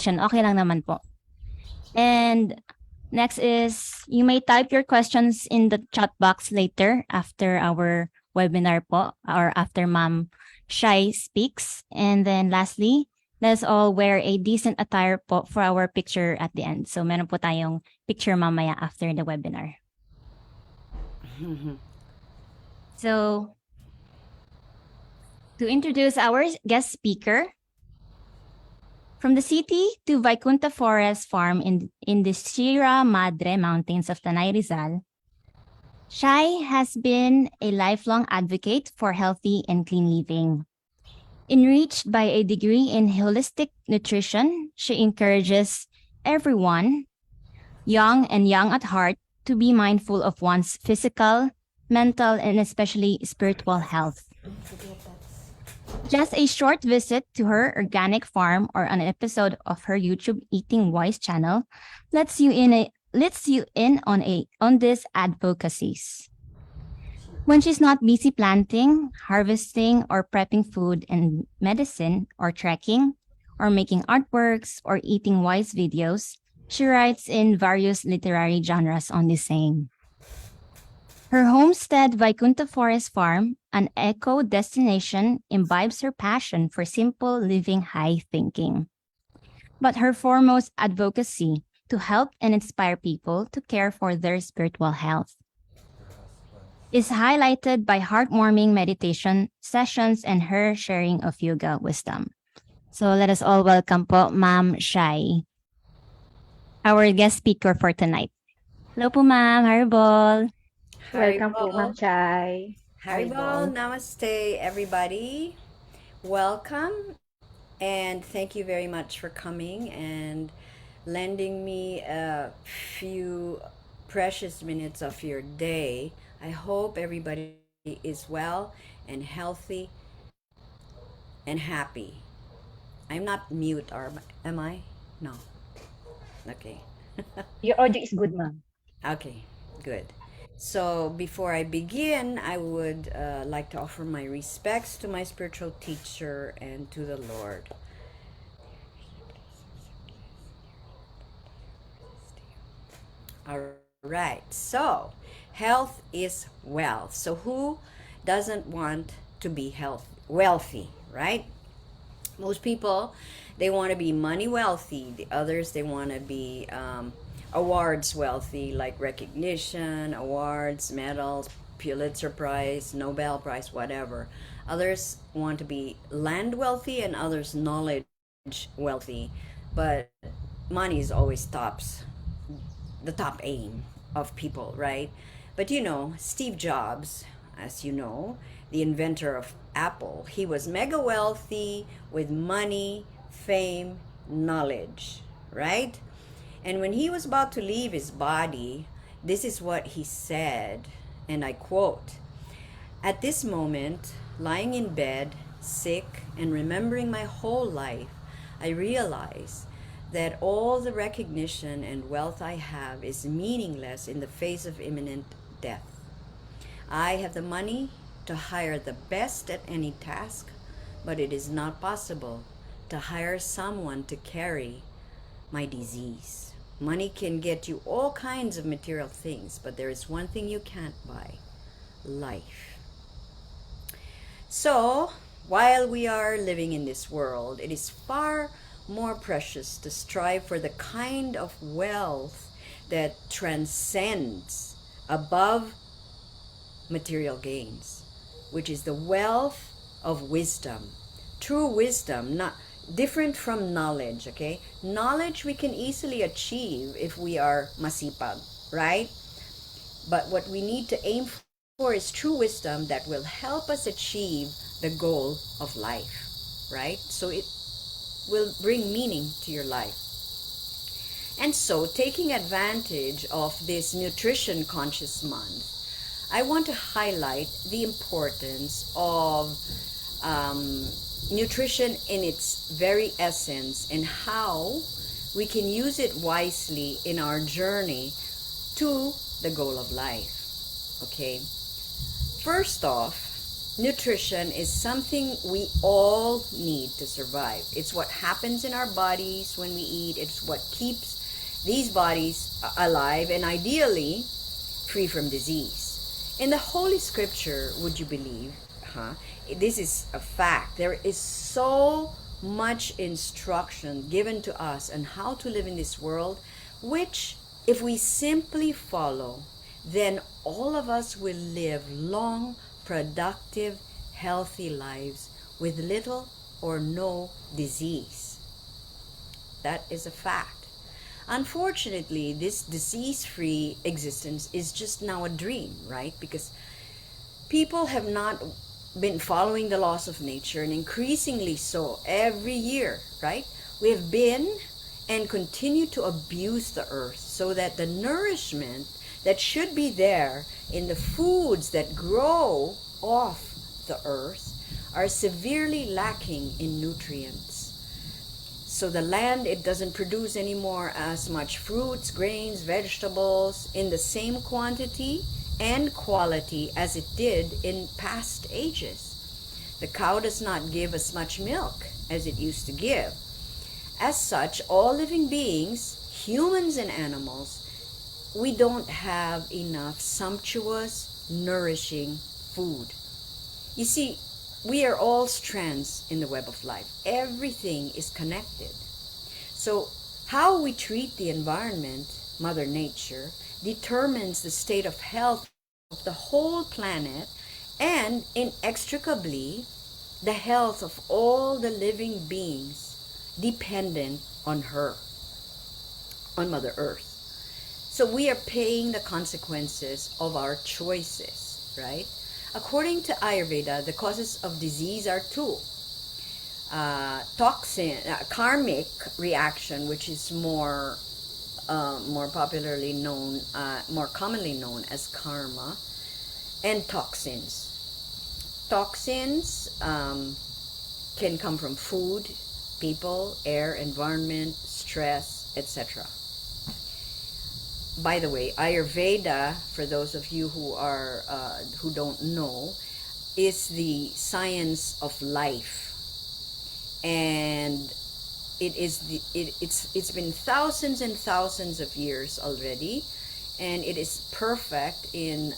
question, okay lang naman po. And next is, you may type your questions in the chat box later after our webinar po, or after Ma'am Shai speaks. And then lastly, let's all wear a decent attire po for our picture at the end. So meron po tayong picture mamaya after the webinar. So to introduce our guest speaker, from the city to Vaikunta Forest Farm in the Sierra Madre Mountains of Tanay Rizal, Shai has been a lifelong advocate for healthy and clean living. Enriched by a degree in holistic nutrition, she encourages everyone, young and young at heart, to be mindful of one's physical, mental, and especially spiritual health. Just a short visit to her organic farm or an episode of her YouTube Eating Wise channel lets you in on these advocacies. When she's not busy planting, harvesting, or prepping food and medicine, or trekking, or making artworks, or eating wise videos, she writes in various literary genres on the same. Her homestead, Vaikunta Forest Farm, an eco destination, imbibes her passion for simple living, high thinking. But her foremost advocacy to help and inspire people to care for their spiritual health is highlighted by heartwarming meditation sessions and her sharing of yoga wisdom. So let us all welcome po Ma'am Shai, our guest speaker for tonight. Hello po Ma'am, Harbol. Welcome po, Ma'am Chai. Haribol, namaste, everybody. Welcome, and thank you very much for coming and lending me a few precious minutes of your day. I hope everybody is well and healthy and happy. I'm not mute, or am I? No. Okay. Your audio is good, ma'am. Okay, good. So before I begin, I would like to offer my respects to my spiritual teacher and to the Lord. All right, so health is wealth. So who doesn't want to be wealthy, right? Most people, they want to be money wealthy. The others, they want to be awards wealthy, like recognition, awards, medals, Pulitzer Prize, Nobel Prize, whatever. Others want to be land wealthy, and others knowledge wealthy. But money is always the top aim of people, right? But you know, Steve Jobs, as you know, the inventor of Apple, he was mega wealthy with money, fame, knowledge, right? And when he was about to leave his body, this is what he said, and I quote, "At this moment, lying in bed, sick, and remembering my whole life, I realize that all the recognition and wealth I have is meaningless in the face of imminent death. I have the money to hire the best at any task, but it is not possible to hire someone to carry my disease. Money can get you all kinds of material things, but there is one thing you can't buy: life." So, while we are living in this world, it is far more precious to strive for the kind of wealth that transcends above material gains, which is the wealth of wisdom. True wisdom, not different from knowledge, okay? Knowledge we can easily achieve if we are masipag, right? But what we need to aim for is true wisdom that will help us achieve the goal of life, right? So it will bring meaning to your life. And so, taking advantage of this nutrition conscious month, I want to highlight the importance of nutrition in its very essence and how we can use it wisely in our journey to the goal of life. Okay? First off, nutrition is something we all need to survive. It's what happens in our bodies when we eat. It's what keeps these bodies alive and ideally free from disease. In the Holy Scripture, would you believe, this is a fact. There is so much instruction given to us on how to live in this world, which, if we simply follow, then all of us will live long, productive, healthy lives with little or no disease. That is a fact. Unfortunately, this disease-free existence is just now a dream, right? Because people have not been following the laws of nature, and increasingly so every year, right? We have been and continue to abuse the earth so that the nourishment that should be there in the foods that grow off the earth are severely lacking in nutrients. So the land, it doesn't produce anymore as much fruits, grains, vegetables in the same quantity and quality as it did in past ages. The cow does not give as much milk as it used to give. As such, all living beings, humans and animals, we don't have enough sumptuous, nourishing food. You see, we are all strands in the web of life. Everything is connected. So how we treat the environment, Mother Nature, determines the state of health of the whole planet and inextricably the health of all the living beings dependent on her, on Mother Earth. So we are paying the consequences of our choices, right? According to Ayurveda, the causes of disease are two. Karmic reaction, which is more popularly known, more commonly known as karma, and toxins. Toxins can come from food, people, air, environment, stress, etc. By the way, Ayurveda, for those of you who don't know, is the science of life, and it's been thousands and thousands of years already, and it is perfect in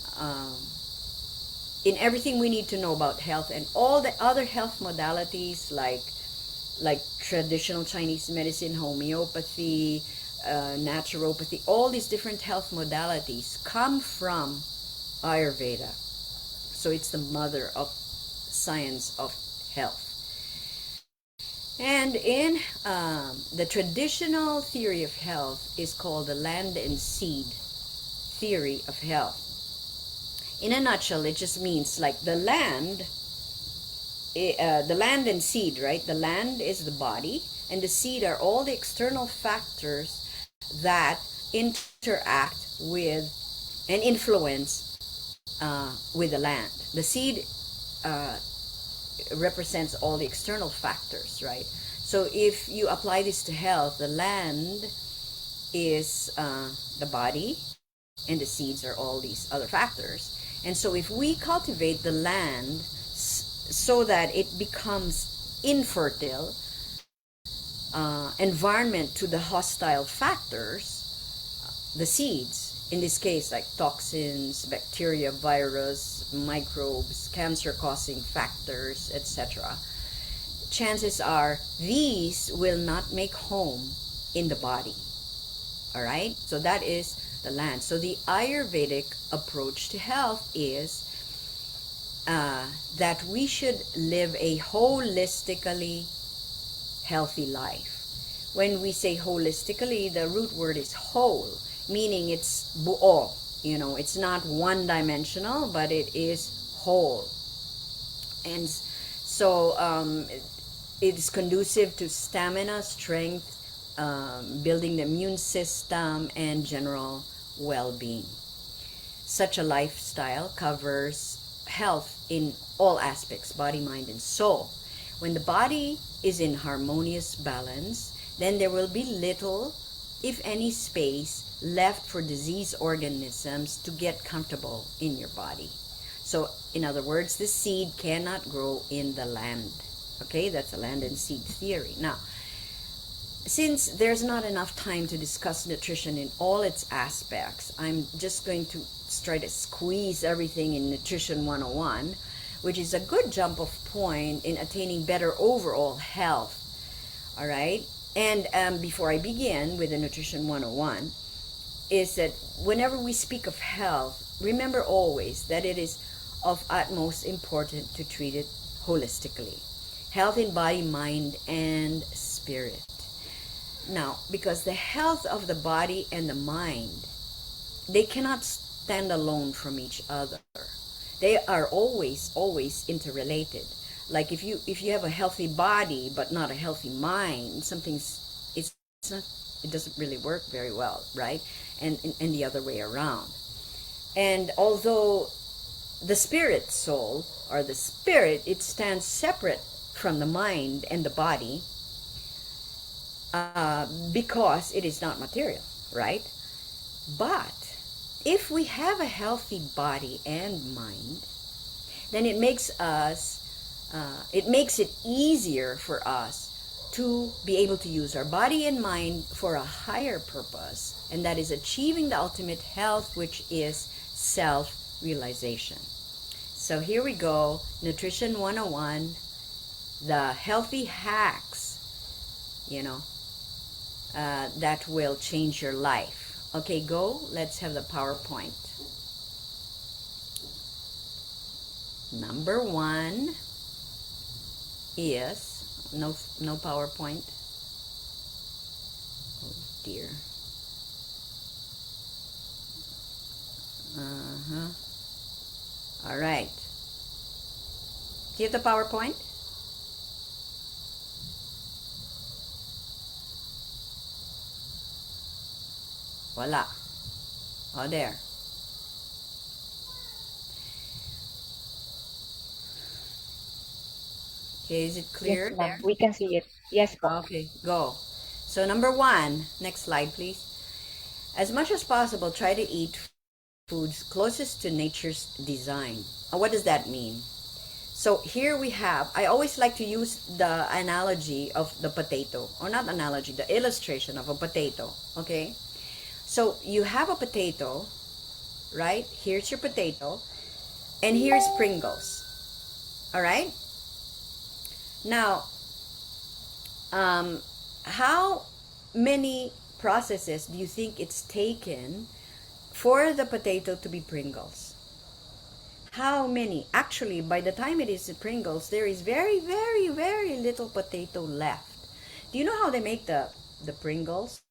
everything we need to know about health and all the other health modalities like traditional Chinese medicine, homeopathy, naturopathy. All these different health modalities come from Ayurveda. So it's the mother of science of health. And in the traditional theory of health is called the land and seed theory of health. In a nutshell, it just means like the land and seed, right? The land is the body, and the seed are all the external factors that interact with and influence with the land. The seed represents all the external factors, right? So if you apply this to health, the land is the body, and the seeds are all these other factors. And so if we cultivate the land so that it becomes infertile environment to the hostile factors, the seeds, in this case like toxins, bacteria, virus, microbes, cancer-causing factors, etc., chances are these will not make home in the body. All right? So that is the land. So the Ayurvedic approach to health is that we should live a holistically healthy life. When we say holistically, the root word is whole, meaning it's buo. It's not one-dimensional, but it is whole. And so it is conducive to stamina, strength, building the immune system, and general well-being. Such a lifestyle covers health in all aspects, body, mind, and soul. When the body is in harmonious balance, then there will be little, if any, space left for disease organisms to get comfortable in your body. So, in other words, the seed cannot grow in the land. Okay, that's a land and seed theory. Now, since there's not enough time to discuss nutrition in all its aspects, I'm just going to try to squeeze everything in Nutrition 101, which is a good jump off point in attaining better overall health. All right? And before I begin with the Nutrition 101, is that whenever we speak of health, remember always that it is of utmost importance to treat it holistically. Health in body, mind, and spirit. Now, because the health of the body and the mind, they cannot stand alone from each other. They are always interrelated. Like if you have a healthy body but not a healthy mind, it's not, it doesn't really work very well, right? And the other way around. And although the spirit soul, or the spirit, it stands separate from the mind and the body, because it is not material, right? But if we have a healthy body and mind, then it makes it easier for us to be able to use our body and mind for a higher purpose, and that is achieving the ultimate health, which is self-realization. So here we go, Nutrition 101, the healthy hacks, that will change your life. Okay, go. Let's have the PowerPoint. Number 1 is no PowerPoint. Oh dear. All right. Do you have the PowerPoint? Voila. Oh, there. Okay, is it clear Yes, there? ma'am. We can see it. Yes, po. Okay, go. So number 1, next slide, please. As much as possible, try to eat foods closest to nature's design. What does that mean? So here we have, I always like to use the analogy of the potato, or not analogy, the illustration of a potato, okay? So you have a potato, right? Here's your potato, and here's Pringles, all right? Now, how many processes do you think it's taken for the potato to be Pringles? How many? Actually, by the time it is Pringles, there is very, very, very little potato left. Do you know how they make the Pringles?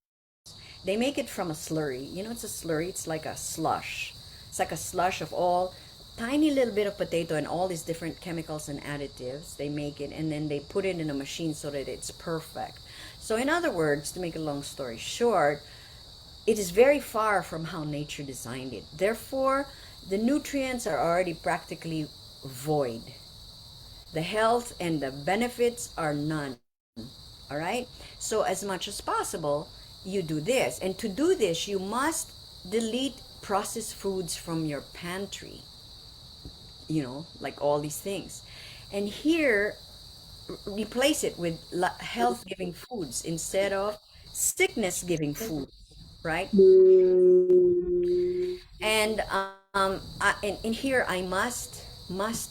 They make it from a slurry. It's a slurry. It's like a slush. It's like a slush of all tiny little bit of potato and all these different chemicals and additives. They make it, and then they put it in a machine so that it's perfect. So in other words, to make a long story short, it is very far from how nature designed it. Therefore, the nutrients are already practically void. The health and the benefits are none. All right? So as much as possible, you do this. And to do this, you must delete processed foods from your pantry. Like all these things. And here, replace it with health-giving foods instead of sickness-giving food, right? And and here I must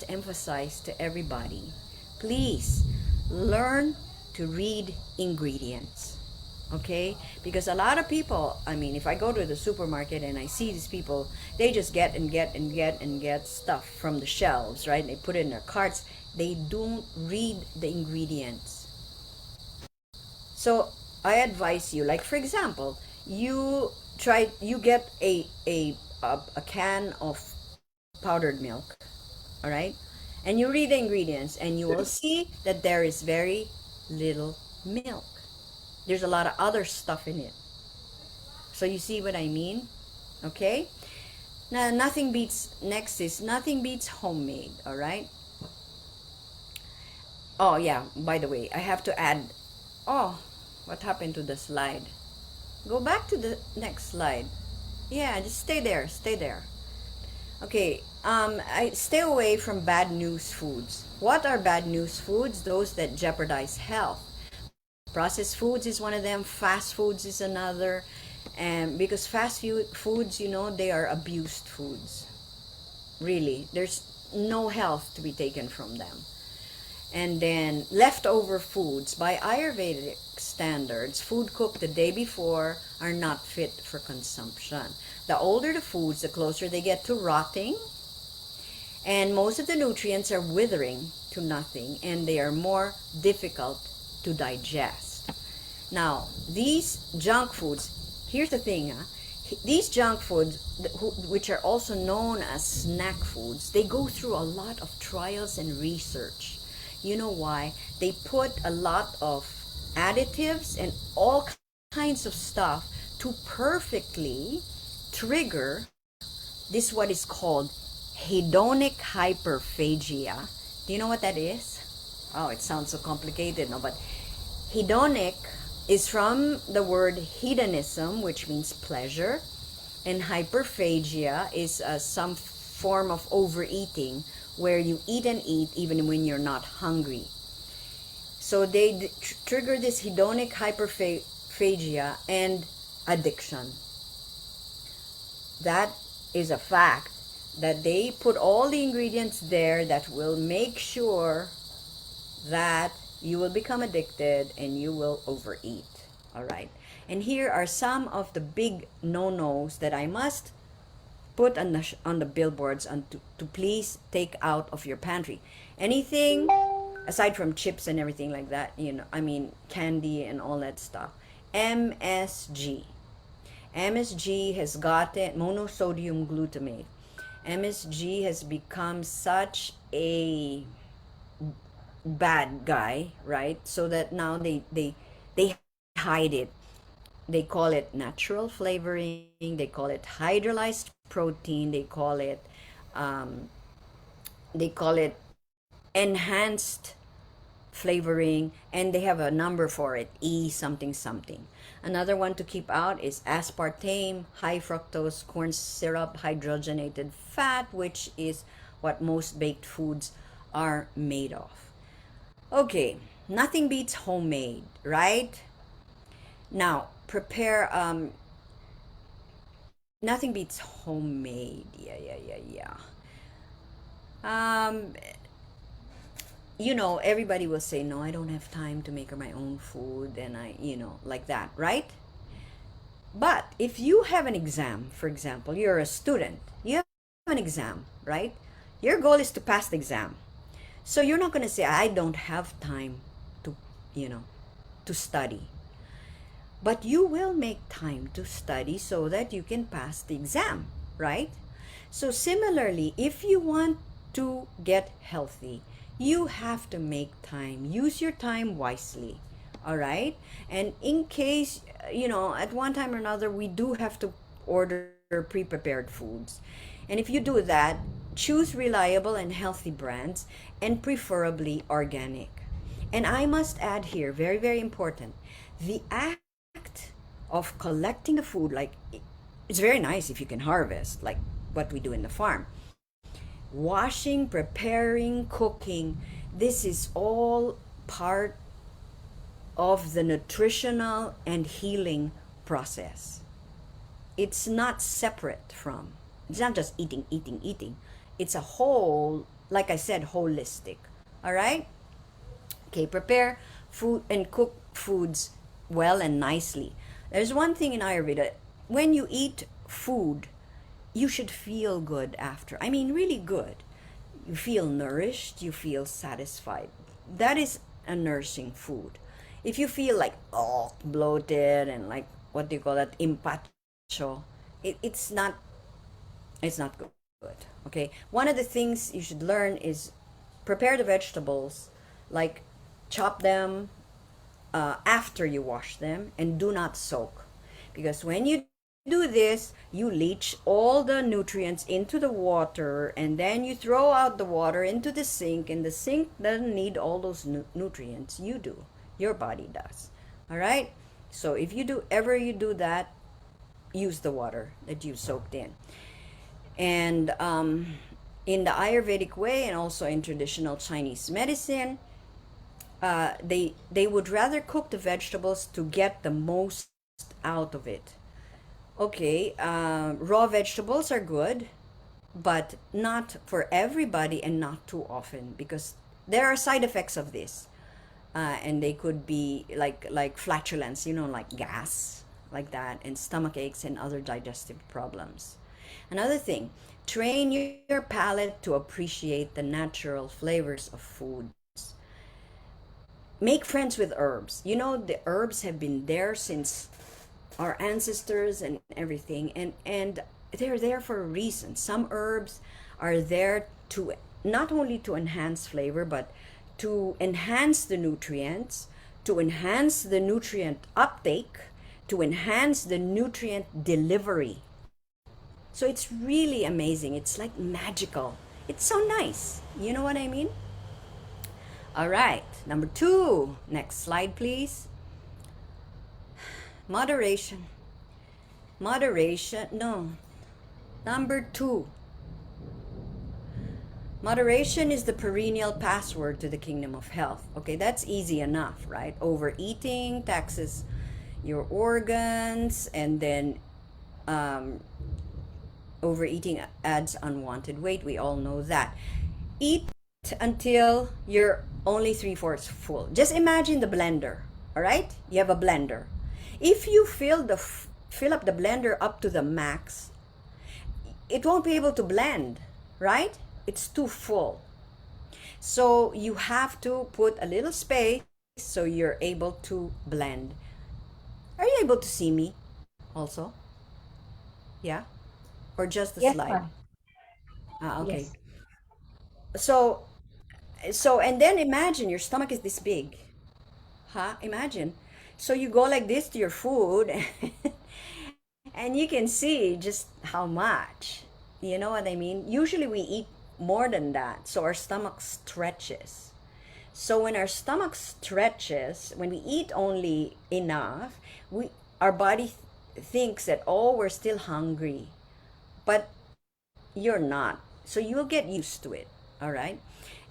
emphasize to everybody, please learn to read ingredients. Okay, because a lot of people, if I go to the supermarket and I see these people, they just get stuff from the shelves, right? They put it in their carts. They don't read the ingredients. So I advise you, like for example, you get a can of powdered milk, all right, and you read the ingredients, and you will see that there is very little milk. There's a lot of other stuff in it. So you see what I mean? Okay? Now, nothing beats homemade, all right? Oh, yeah, by the way, I have to add, what happened to the slide? Go back to the next slide. Yeah, just stay there. Okay, I stay away from bad news foods. What are bad news foods? Those that jeopardize health. Processed foods is one of them. Fast foods is another. And because foods, they are abused foods. Really, there's no health to be taken from them. And then leftover foods, by Ayurvedic standards, food cooked the day before are not fit for consumption. The older the foods, the closer they get to rotting, and most of the nutrients are withering to nothing, and they are more difficult to digest. Now, these junk foods, here's the thing, these junk foods, which are also known as snack foods, they go through a lot of trials and research. You know why? They put a lot of additives and all kinds of stuff to perfectly trigger this, what is called hedonic hyperphagia. Do you know what that is? Oh, it sounds so complicated, no? But hedonic is from the word hedonism, which means pleasure, and hyperphagia is some form of overeating where you eat and eat even when you're not hungry. So they trigger this hedonic hyperphagia and addiction. That is a fact, that they put all the ingredients there that will make sure that you will become addicted and you will overeat. All right. And here are some of the big no-nos that I must put on the billboards to please take out of your pantry. Anything aside from chips and everything like that, I mean candy and all that stuff. MSG. MSG has gotten monosodium glutamate. MSG has become such a bad guy, right? So that now they hide it. They call it natural flavoring. They call it hydrolyzed protein. They call it enhanced flavoring, and they have a number for it, E something something. Another one to keep out is aspartame, high fructose corn syrup, hydrogenated fat, which is what most baked foods are made of. Okay, nothing beats homemade, right? Now, prepare nothing beats homemade. Yeah. Um everybody will say, no, I don't have time to make my own food, and like that, right? But if you have an exam, for example, you're a student, you have an exam, right? Your goal is to pass the exam. So you're not going to say, I don't have time to, to study. But you will make time to study so that you can pass the exam, right? So similarly, if you want to get healthy, you have to make time. Use your time wisely, all right? And in case, at one time or another, we do have to order pre-prepared foods. And if you do that, choose reliable and healthy brands, and preferably organic. And I must add here, very, very important, the act of collecting the food, like, it's very nice if you can harvest, like what we do in the farm. Washing, preparing, cooking, this is all part of the nutritional and healing process. It's not separate from, it's not just eating. It's a whole, like I said, holistic. All right? Okay, prepare food and cook foods well and nicely. There's one thing in Ayurveda, when you eat food, you should feel good after. I mean, really good. You feel nourished, you feel satisfied. That is a nourishing food. If you feel like, bloated and like, what do you call that, impacho, it's not good. Okay, one of the things you should learn is prepare the vegetables, like chop them after you wash them, and do not soak, because when you do this, you leach all the nutrients into the water, and then you throw out the water into the sink, and the sink doesn't need all those nutrients. You do, your body does. All right, so if you do that, use the water that you soaked in. And in the Ayurvedic way and also in traditional Chinese medicine, they would rather cook the vegetables to get the most out of it. Okay, raw vegetables are good, but not for everybody and not too often, because there are side effects of this, and they could be like flatulence, like gas, like that, and stomach aches and other digestive problems. Another thing, train your palate to appreciate the natural flavors of foods. Make friends with herbs. The herbs have been there since our ancestors and everything, and they're there for a reason. Some herbs are there to not only to enhance flavor, but to enhance the nutrients, to enhance the nutrient uptake, to enhance the nutrient delivery. So it's really amazing. It's like magical. It's so nice. You know what I mean? All right, number 2. Next slide, please. Moderation. Moderation, no. Number 2. Moderation is the perennial password to the kingdom of health. Okay, that's easy enough, right? Overeating taxes your organs, and then overeating adds unwanted weight. We all know that. Eat until you're only 3/4 full. Just imagine the blender. All right, you have a blender. If you fill up the blender up to the max, it won't be able to blend, right? It's too full. So you have to put a little space so you're able to blend. Are you able to see me also? Yeah? Or just the Yes, slide? ma'am. Okay. Yes. So and then imagine your stomach is this big. Huh? Imagine. So you go like this to your food and you can see just how much. You know what I mean? Usually we eat more than that, so our stomach stretches. So when our stomach stretches, when we eat only enough, we our body thinks that, oh, we're still hungry, but you're not. So you'll get used to it. All right.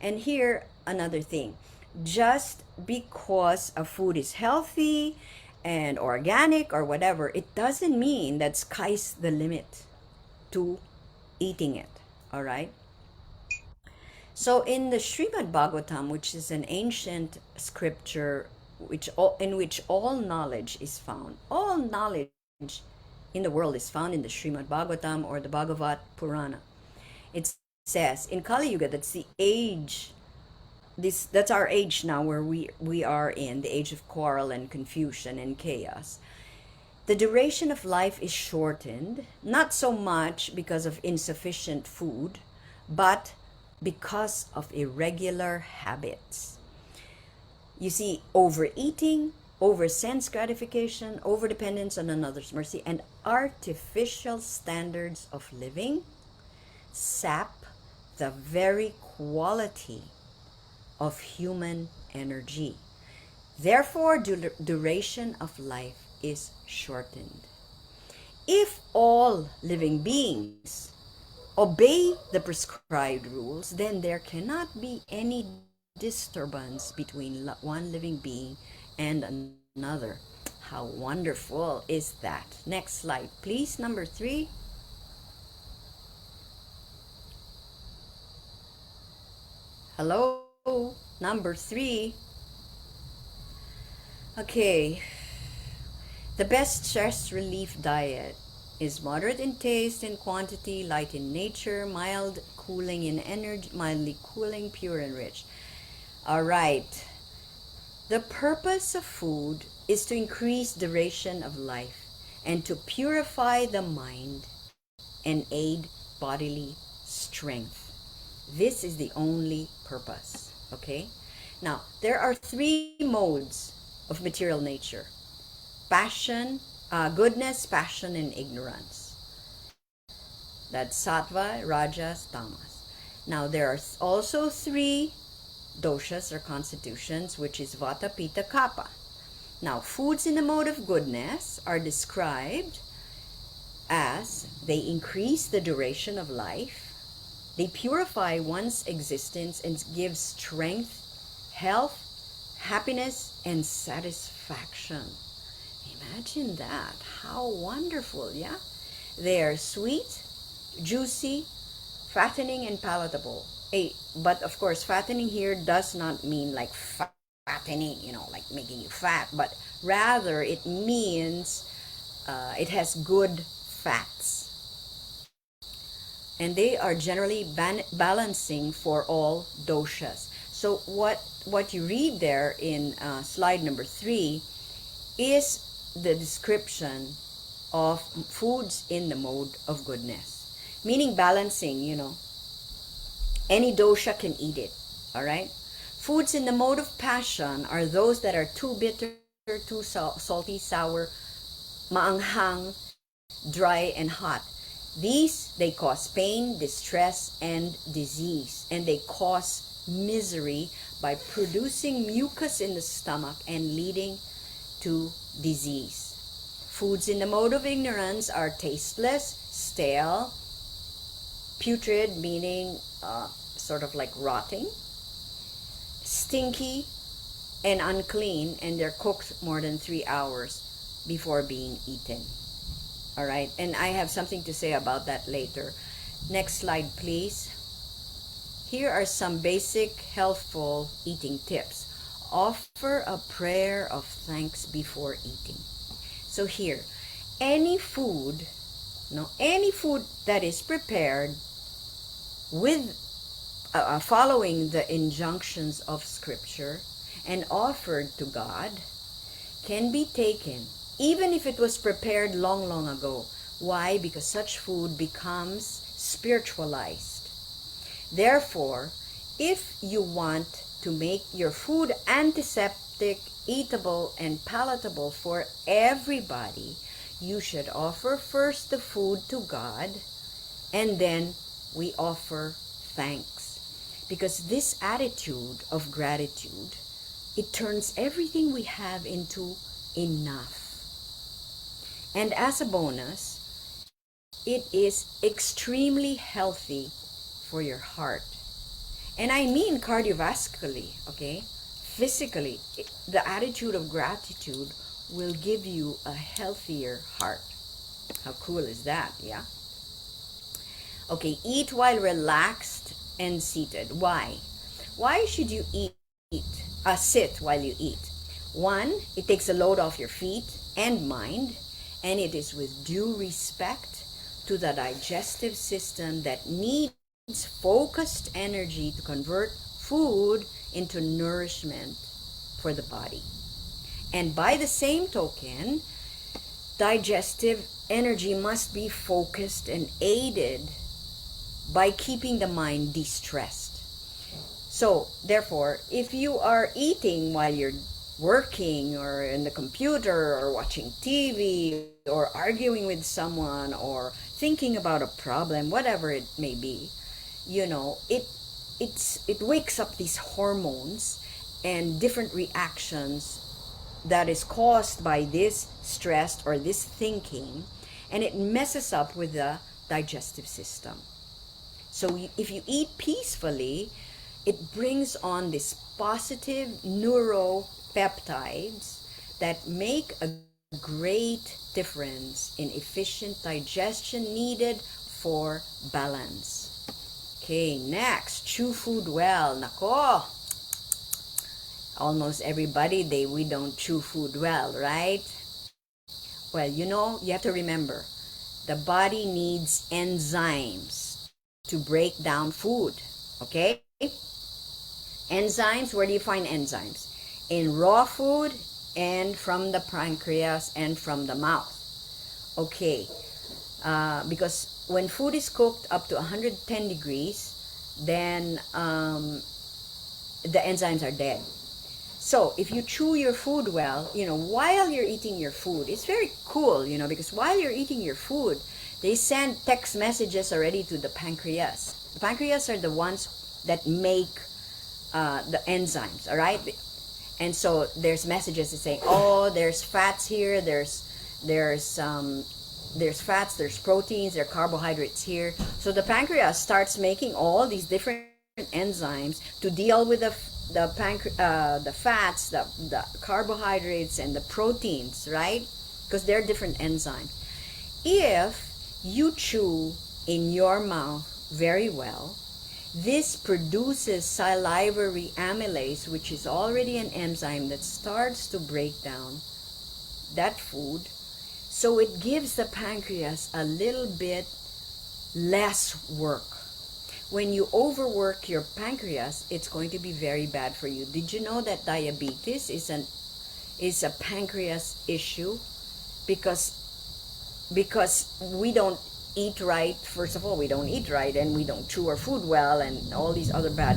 And here another thing, just because a food is healthy and organic or whatever, it doesn't mean that sky's the limit to eating it. All right. So in the Srimad Bhagavatam, which is an ancient scripture in which all knowledge is found, all knowledge in the world is found in the Srimad Bhagavatam or the Bhagavat Purana. It says in Kali Yuga, that's the age, that's our age now, where we are in the age of quarrel and confusion and chaos. The duration of life is shortened, not so much because of insufficient food, but because of irregular habits. You see, overeating, over sense gratification, over dependence on another's mercy, and artificial standards of living sap the very quality of human energy. Therefore, duration of life is shortened. If all living beings obey the prescribed rules, then there cannot be any disturbance between one living being and another. How wonderful is that? Next slide, please. Number 3. Hello. Number 3. Okay. The best stress relief diet is moderate in taste and quantity, light in nature, mild cooling in energy, mildly cooling, pure and rich. All right. The purpose of food is to increase duration of life and to purify the mind and aid bodily strength. This is the only purpose. Okay? Now, there are 3 modes of material nature: passion, goodness, passion, and ignorance. That's sattva, rajas, tamas. Now, there are also 3 doshas or constitutions, which is vata, pitta, kapha. Now, foods in the mode of goodness are described as they increase the duration of life, they purify one's existence and give strength, health, happiness, and satisfaction. Imagine that. How wonderful, yeah? They are sweet, juicy, fattening, and palatable. But of course, fattening here does not mean like fattening, like making you fat, but rather it means it has good fats. And they are generally balancing for all doshas. So what you read there in slide number 3 is the description of foods in the mode of goodness, meaning balancing. Any dosha can eat it. All right. Foods in the mode of passion are those that are too bitter, too salty, sour, maanghang, dry, and hot. These, they cause pain, distress, and disease, and they cause misery by producing mucus in the stomach and leading to disease. Foods in the mode of ignorance are tasteless, stale, putrid, meaning sort of like rotting, stinky, and unclean, and they're cooked more than 3 hours before being eaten. All right, and I have something to say about that later. Next slide, please. Here are some basic healthful eating tips. Offer a prayer of thanks before eating. So here, any food that is prepared with following the injunctions of Scripture and offered to God can be taken, even if it was prepared long, long ago. Why? Because such food becomes spiritualized. Therefore, if you want to make your food antiseptic, eatable, and palatable for everybody, you should offer first the food to God, and then we offer thanks. Because this attitude of gratitude, it turns everything we have into enough. And as a bonus, it is extremely healthy for your heart. And I mean cardiovascularly, okay? Physically, the attitude of gratitude will give you a healthier heart. How cool is that, yeah? Okay, eat while relaxed and seated. Why? Why should you sit while you eat? One, it takes a load off your feet and mind, and it is with due respect to the digestive system that needs focused energy to convert food into nourishment for the body. And by the same token, digestive energy must be focused and aided by keeping the mind de-stressed. So, therefore, if you are eating while you're working or in the computer or watching TV or arguing with someone or thinking about a problem, whatever it may be, it wakes up these hormones and different reactions that is caused by this stress or this thinking, and it messes up with the digestive system. So if you eat peacefully, it brings on these positive neuropeptides that make a great difference in efficient digestion needed for balance. Okay, next, chew food well. Nako, almost everybody, we don't chew food well, right? Well, you have to remember, the body needs enzymes to break down food, okay? Enzymes, where do you find enzymes? In raw food and from the pancreas and from the mouth. Okay, because when food is cooked up to 110 degrees, then the enzymes are dead. So if you chew your food well, while you're eating your food, it's very cool, because while you're eating your food, they send text messages already to the pancreas. The pancreas are the ones that make the enzymes, all right? And so there's messages that say, oh, there's fats here, there's there's fats, there's proteins, there are carbohydrates here. So the pancreas starts making all these different enzymes to deal with the fats, the carbohydrates, and the proteins, right? Because they're different enzymes. If you chew in your mouth very well, this produces salivary amylase, which is already an enzyme that starts to break down that food. So it gives the pancreas a little bit less work. When you overwork your pancreas, it's going to be very bad for you. Did you know that diabetes is a pancreas issue? Because we don't eat right. First of all, we don't eat right, and we don't chew our food well, and all these other bad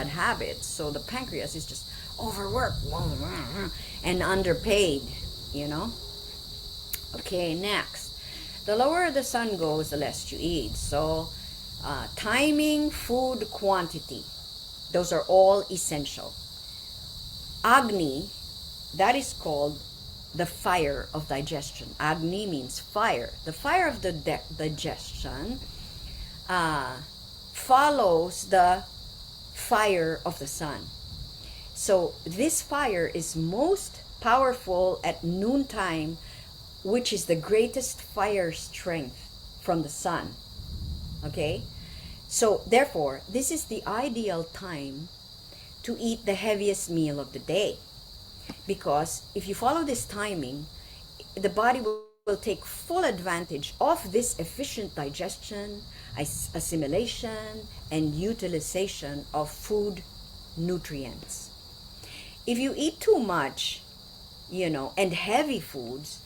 habits. So the pancreas is just overworked and underpaid, you know. Okay, next. The lower the sun goes, the less you eat. So timing, food quantity, those are all essential. Agni, that is called the fire of digestion. Agni means fire. The fire of the digestion follows the fire of the sun. So this fire is most powerful at noontime, which is the greatest fire strength from the sun. Okay? So therefore, this is the ideal time to eat the heaviest meal of the day. Because if you follow this timing, the body will take full advantage of this efficient digestion, assimilation, and utilization of food nutrients. If you eat too much, and heavy foods,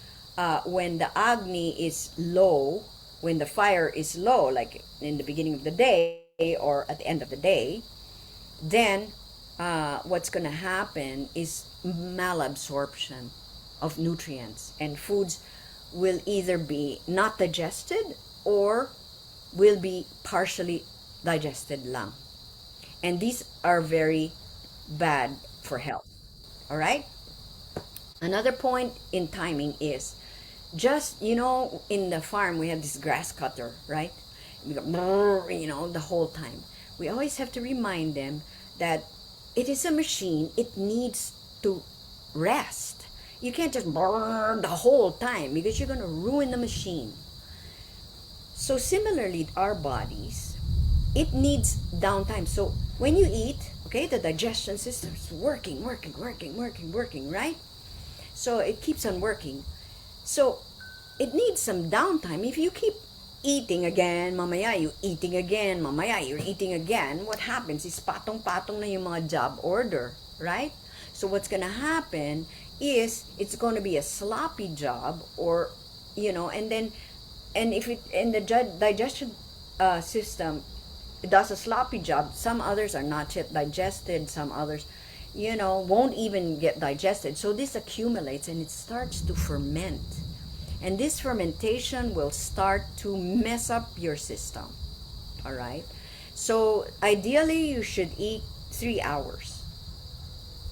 when the Agni is low, when the fire is low, like in the beginning of the day or at the end of the day, then what's going to happen is malabsorption of nutrients, and foods will either be not digested or will be partially digested lang. And these are very bad for health. All right? Another point in timing is just, in the farm we have this grass cutter, right? We go, the whole time. We always have to remind them that it is a machine. It needs to rest. You can't just burn the whole time because you're going to ruin the machine. So similarly, our bodies, it needs downtime. So when you eat, okay, the digestion system is working, right? So it keeps on working. So it needs some downtime. If you keep eating again, mamaya you eating again, mamaya you're eating again, what happens is patong-patong na yung mga job order, right? So what's gonna happen is it's going to be a sloppy job, or and if it in the digestion system it does a sloppy job, some others are not yet digested, some others won't even get digested. So this accumulates and it starts to ferment, and this fermentation will start to mess up your system. All right, so ideally you should eat 3 hours,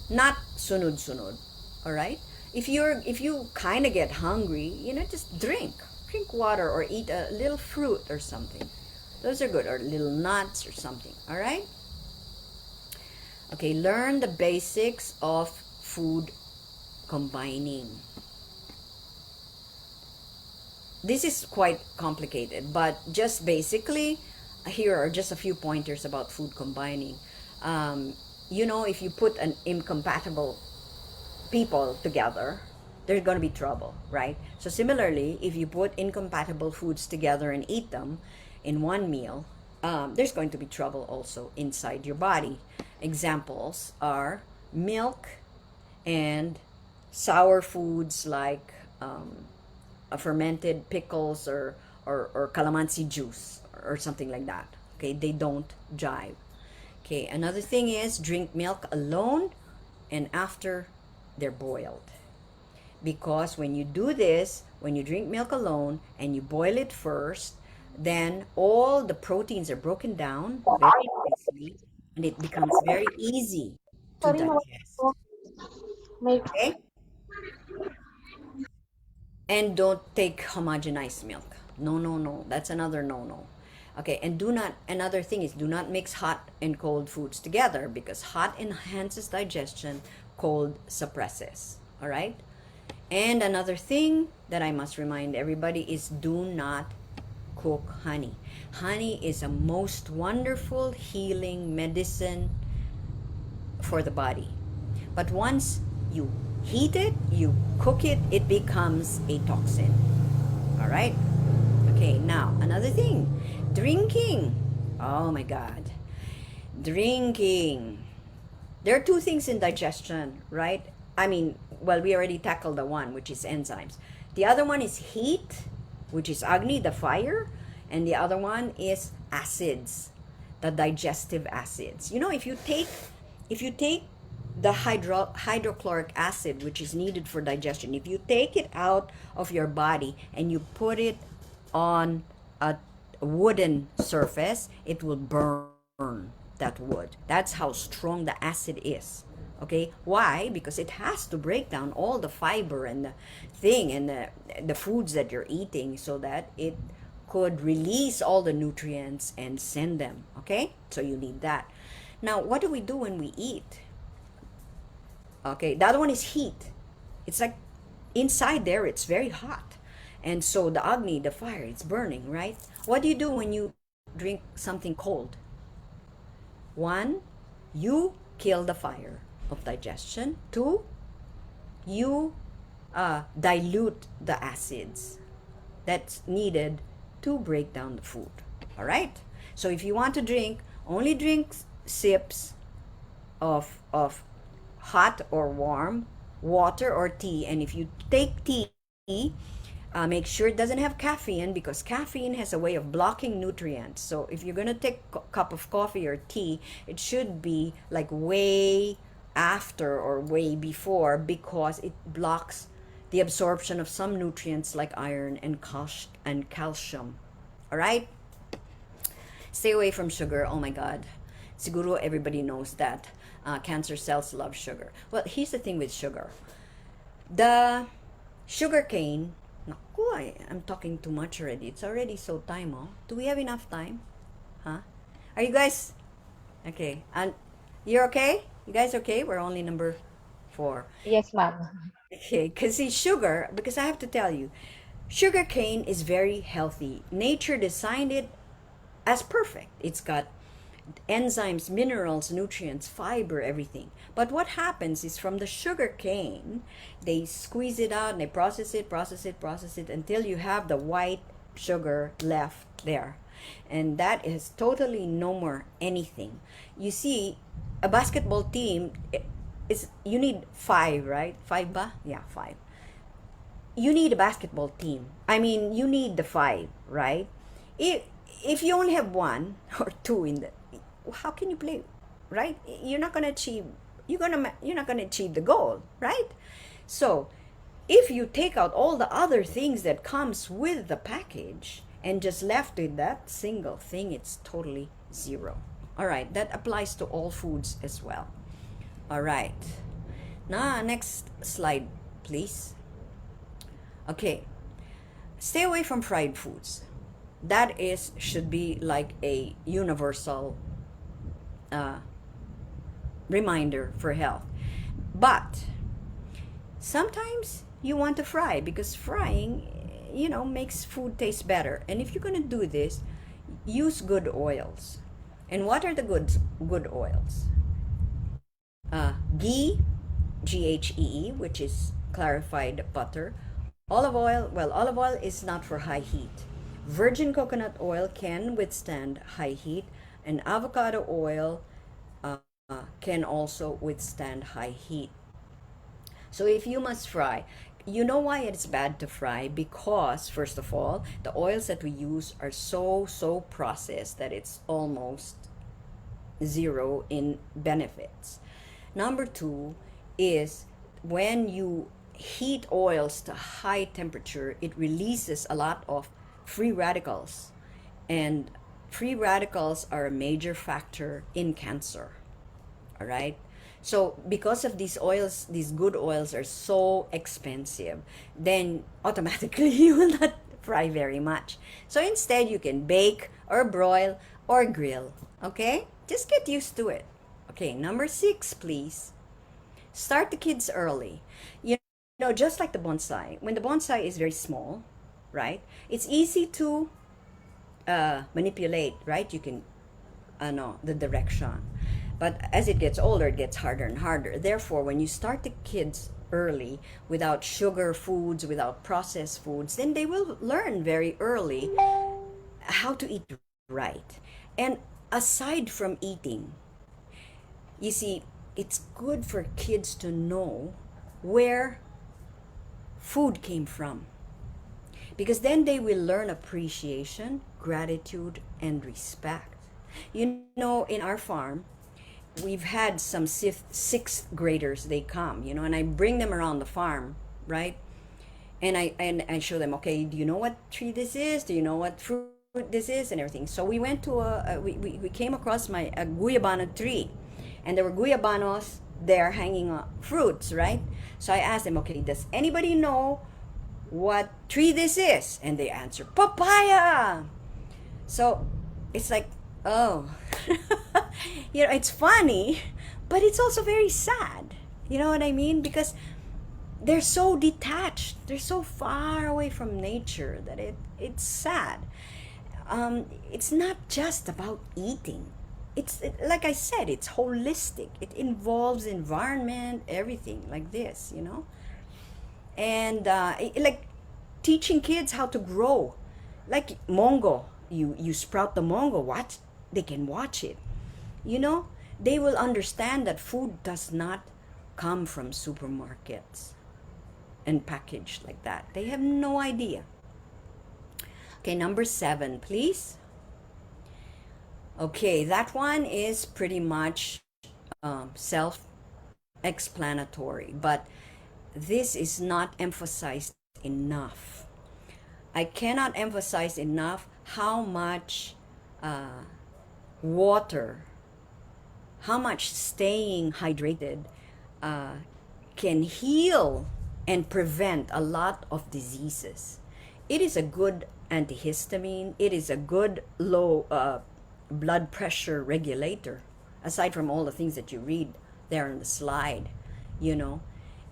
not sunod-sunod. All right, if you kind of get hungry, just drink water or eat a little fruit or something. Those are good, or little nuts or something. All right. Okay, learn the basics of food combining. This is quite complicated, but just basically, here are just a few pointers about food combining. If you put an incompatible people together, there's going to be trouble, right? So similarly, if you put incompatible foods together and eat them in one meal, there's going to be trouble also inside your body. Examples are milk and sour foods like fermented pickles or calamansi juice or something like that. Okay, they don't jive. Okay, another thing is drink milk alone and after they're boiled. Because when you do this, when you drink milk alone and you boil it first, then all the proteins are broken down very nicely and it becomes very easy to Sorry, digest. may Okay? And don't take homogenized milk. No, no, no. That's another no, no. Okay, and another thing is, do not mix hot and cold foods together, because hot enhances digestion, cold suppresses. All right? And another thing that I must remind everybody is, do not cook honey. Honey is a most wonderful healing medicine for the body. But once you heat it, you cook it, it becomes a toxin. All right? Okay, now another thing, drinking. Oh my God. Drinking. There are two things in digestion, right? I mean, well, we already tackled the one, which is enzymes. The other one is heat, which is Agni, the fire, and the other one is acids, the digestive acids. You know, if you take the hydrochloric acid, which is needed for digestion, if you take it out of your body and you put it on a wooden surface, it will burn that wood. That's how strong the acid is. Okay, why? Because it has to break down all the fiber and the thing and the foods that you're eating, so that it could release all the nutrients and send them. Okay, so you need that. Now, what do we do when we eat? Okay, the other one is heat. It's like inside there, it's very hot. And so the Agni, the fire, it's burning, right? What do you do when you drink something cold? One, you kill the fire of digestion. Two, you dilute the acids that's needed to break down the food. All right? So if you want to drink, only drink sips of hot or warm water or tea. And if you take tea, make sure it doesn't have caffeine, because caffeine has a way of blocking nutrients. So if you're gonna take a cup of coffee or tea, it should be like way after or way before, because it blocks the absorption of some nutrients like iron and calcium. All right? Stay away from sugar. Oh my God. Siguro everybody knows that. Cancer cells love sugar. Well, here's the thing with sugar. The sugar cane, naku, I'm talking too much already. It's already so time, oh. Do we have enough time? Huh? Are you guys okay? And you're okay? You guys okay? We're only number 4. Yes, ma'am. Okay, because see, sugar, because I have to tell you, sugar cane is very healthy. Nature designed it as perfect. It's got enzymes, minerals, nutrients, fiber, everything. But what happens is, from the sugar cane, they squeeze it out and they process it until you have the white sugar left there. And that is totally no more anything. You see, a basketball team is, you need 5, right? 5 ba? Yeah, 5. You need a basketball team. I mean, you need the 5, right? If you only have 1 or 2 in the, how can you play, right? You're not gonna achieve. You're not gonna achieve the goal, right? So, if you take out all the other things that comes with the package and just left with that single thing, it's totally zero. All right, that applies to all foods as well. All right. Now, next slide, please. Okay. Stay away from fried foods. That should be like a universal reminder for health. But sometimes you want to fry, because frying, makes food taste better. And if you're going to do this, use good oils. And what are the good oils? Ghee, GHEE, which is clarified butter. Olive oil, well, olive oil is not for high heat. Virgin coconut oil can withstand high heat, and avocado oil can also withstand high heat. So if you must fry, you know why it's bad to fry? Because, first of all, the oils that we use are so processed that it's almost zero in benefits. Number 2 is, when you heat oils to high temperature, it releases a lot of free radicals. And free radicals are a major factor in cancer. All right? So because of these oils, these good oils are so expensive, then automatically you will not fry very much. So instead, you can bake or broil or grill. Okay? Just get used to it. Okay, number 6, please. Start the kids early. You know, just like the bonsai, when the bonsai is very small, right? It's easy to manipulate, right? You can know the direction. But as it gets older, it gets harder and harder. Therefore, when you start the kids early without sugar foods, without processed foods, then they will learn very early how to eat right. And aside from eating, you see, it's good for kids to know where food came from, because then they will learn appreciation, gratitude, and respect. You know, in our farm, we've had some sixth graders. They come, you know, and I bring them around the farm, right? And I show them, okay, do you know what tree this is? Do you know what fruit this is, and everything? So we went to we came across a guyabano tree, and there were guyabanos there hanging fruits, right? So I asked them, okay, does anybody know what tree this is? And they answer, papaya. So it's like, oh, you know, it's funny, but it's also very sad. You know what I mean? Because they're so detached, they're so far away from nature that it's sad. It's not just about eating. Like I said, it's holistic. It involves environment, everything like this, you know. And like teaching kids how to grow, like mongo. You sprout the mongo. Watch, they can watch it. You know, they will understand that food does not come from supermarkets and packaged like that. They have no idea. Okay, number 7, please. Okay, that one is pretty much self-explanatory, but this is not emphasized enough. I cannot emphasize enough how much water, how much staying hydrated can heal and prevent a lot of diseases. It is a good antihistamine. It is a good low blood pressure regulator, aside from all the things that you read there on the slide. You know,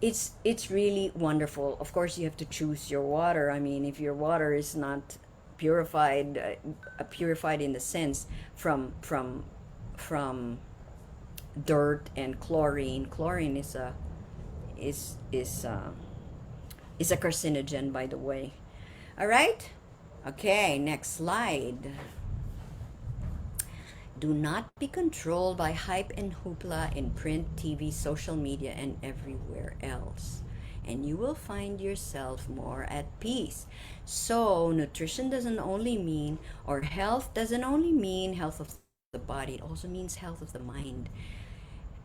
it's really wonderful. Of course, you have to choose your water. I mean, if your water is not purified, purified in the sense from dirt and chlorine. Chlorine is a carcinogen, by the way. All right. Okay. Next slide. Do not be controlled by hype and hoopla in print, TV, social media, and everywhere else. And you will find yourself more at peace. So, nutrition doesn't only mean, or health doesn't only mean health of the body, it also means health of the mind.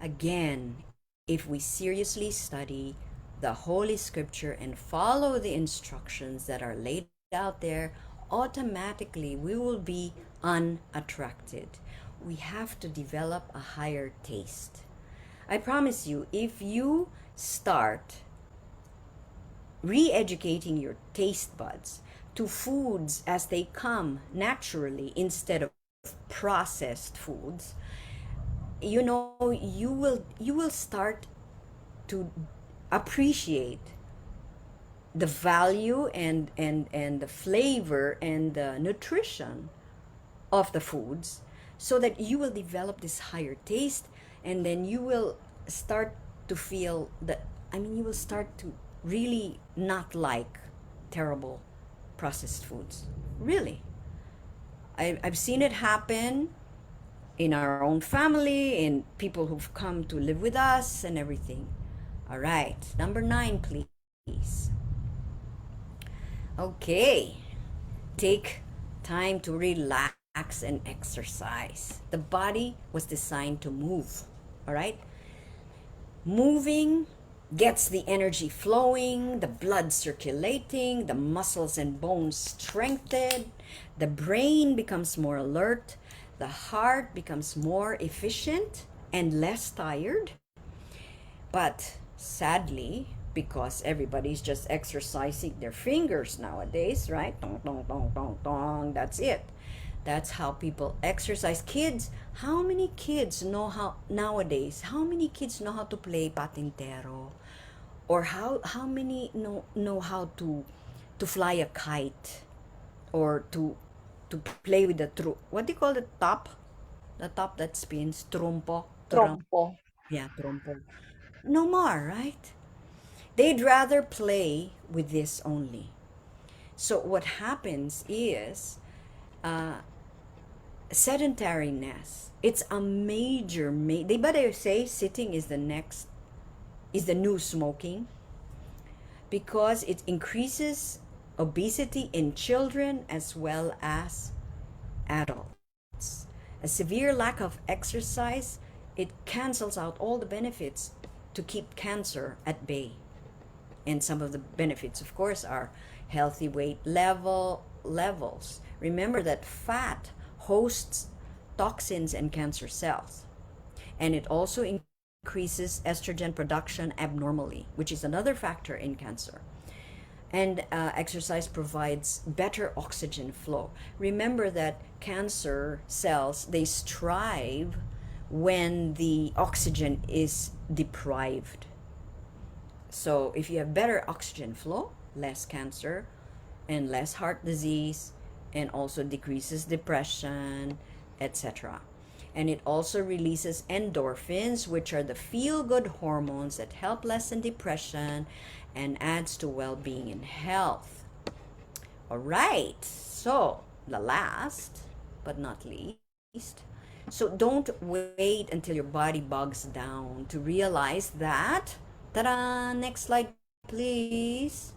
Again, if we seriously study the Holy Scripture and follow the instructions that are laid out there, automatically we will be unattracted. We have to develop a higher taste. I promise you, if you start re-educating your taste buds to foods as they come naturally instead of processed foods, you know, you will start to appreciate the value and the flavor and the nutrition of the foods, so that you will develop this higher taste, and then you will start to feel that, I mean, you will start to really not like terrible processed foods. Really. I've seen it happen in our own family, in people who've come to live with us and everything. All right, number 9, please. Okay, take time to relax and exercise. The body was designed to move, all right? Moving gets the energy flowing, the blood circulating, the muscles and bones strengthened, the brain becomes more alert, the heart becomes more efficient and less tired, But sadly, because everybody's just exercising their fingers nowadays, right? Tong, tong, tong, tong, tong. That's it. That's how people exercise. Kids, how many kids know how nowadays? How many kids know how to play patintero, or how many know how to fly a kite, or to play with the what do you call the top that spins, trompo, Trompo. yeah, trompo. No more, right? They'd rather play with this only. So what happens is sedentariness. It's a major, they better say sitting is the new smoking, because it increases obesity in children as well as adults. A severe lack of exercise, it cancels out all the benefits to keep cancer at bay. And some of the benefits, of course, are healthy weight levels. Remember that fat hosts toxins and cancer cells. And it also increases estrogen production abnormally, which is another factor in cancer. And exercise provides better oxygen flow. Remember that cancer cells, they strive when the oxygen is deprived. So if you have better oxygen flow, less cancer and less heart disease, and also decreases depression, etc. And it also releases endorphins, which are the feel-good hormones that help lessen depression and adds to well-being and health. All right, so the last but not least, so don't wait until your body bogs down to realize that, ta-da, next slide please,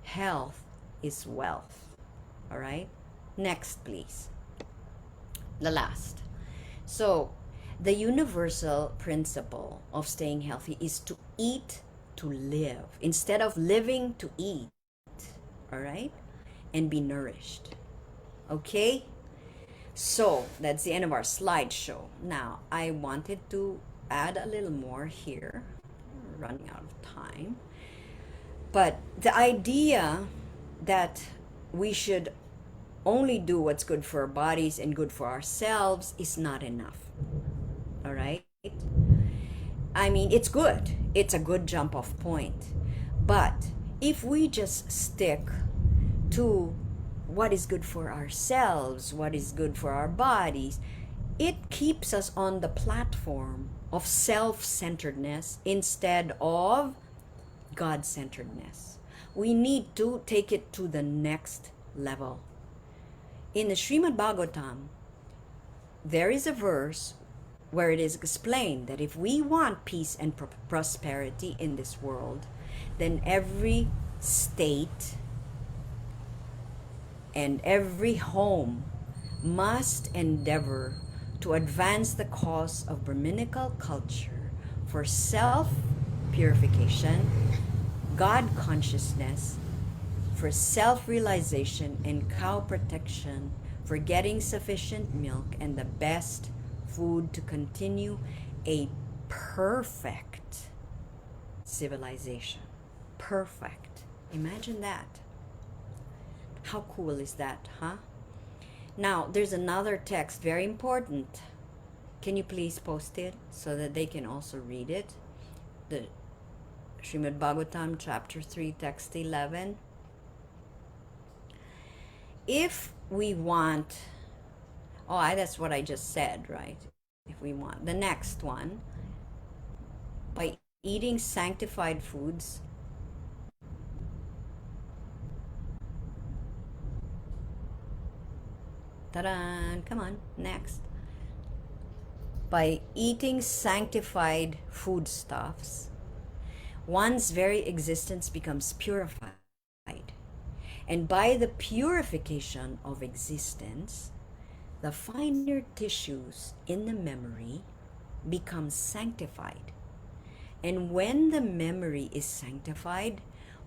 health is wealth. All right, next please, the last. So the universal principle of staying healthy is to eat to live instead of living to eat. All right, and be nourished. Okay, so that's the end of our slideshow. Now I wanted to add a little more here. We're running out of time, but the idea that we should only do what's good for our bodies and good for ourselves is not enough. All right, I mean, it's good, it's a good jump off point, but if we just stick to what is good for ourselves, what is good for our bodies, it keeps us on the platform of self-centeredness instead of God-centeredness. We need to take it to the next level. In the Srimad Bhagavatam, there is a verse where it is explained that if we want peace and prosperity in this world, then every state and every home must endeavor to advance the cause of Brahminical culture for self-purification, God consciousness, for self-realization and cow protection, for getting sufficient milk and the best food to continue a perfect civilization. Perfect. Imagine that. How cool is that, huh? Now, there's another text, very important. Can you please post it so that they can also read it? The Srimad Bhagavatam, chapter 3, text 11. If we want, that's what I just said, right? If we want. The next one, by eating sanctified foods, ta-da, come on, next. By eating sanctified foodstuffs, one's very existence becomes purified. And by the purification of existence, the finer tissues in the memory become sanctified. And when the memory is sanctified,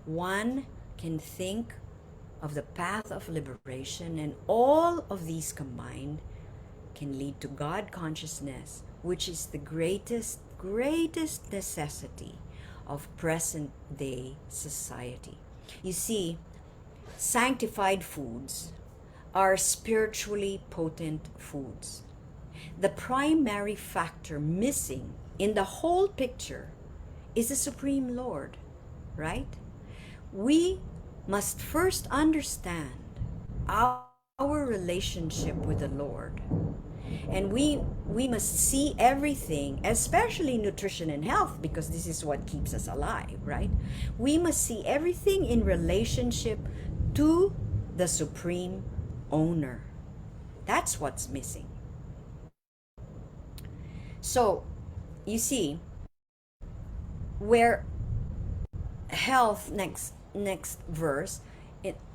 one can think of the path of liberation, and all of these combined can lead to God consciousness, which is the greatest greatest necessity of present day society. You see, sanctified foods are spiritually potent foods. The primary factor missing in the whole picture is the Supreme Lord, right? We must first understand our relationship with the Lord. And we must see everything, especially nutrition and health, because this is what keeps us alive, right? We must see everything in relationship to the supreme owner. That's what's missing. So, you see, where health, next verse,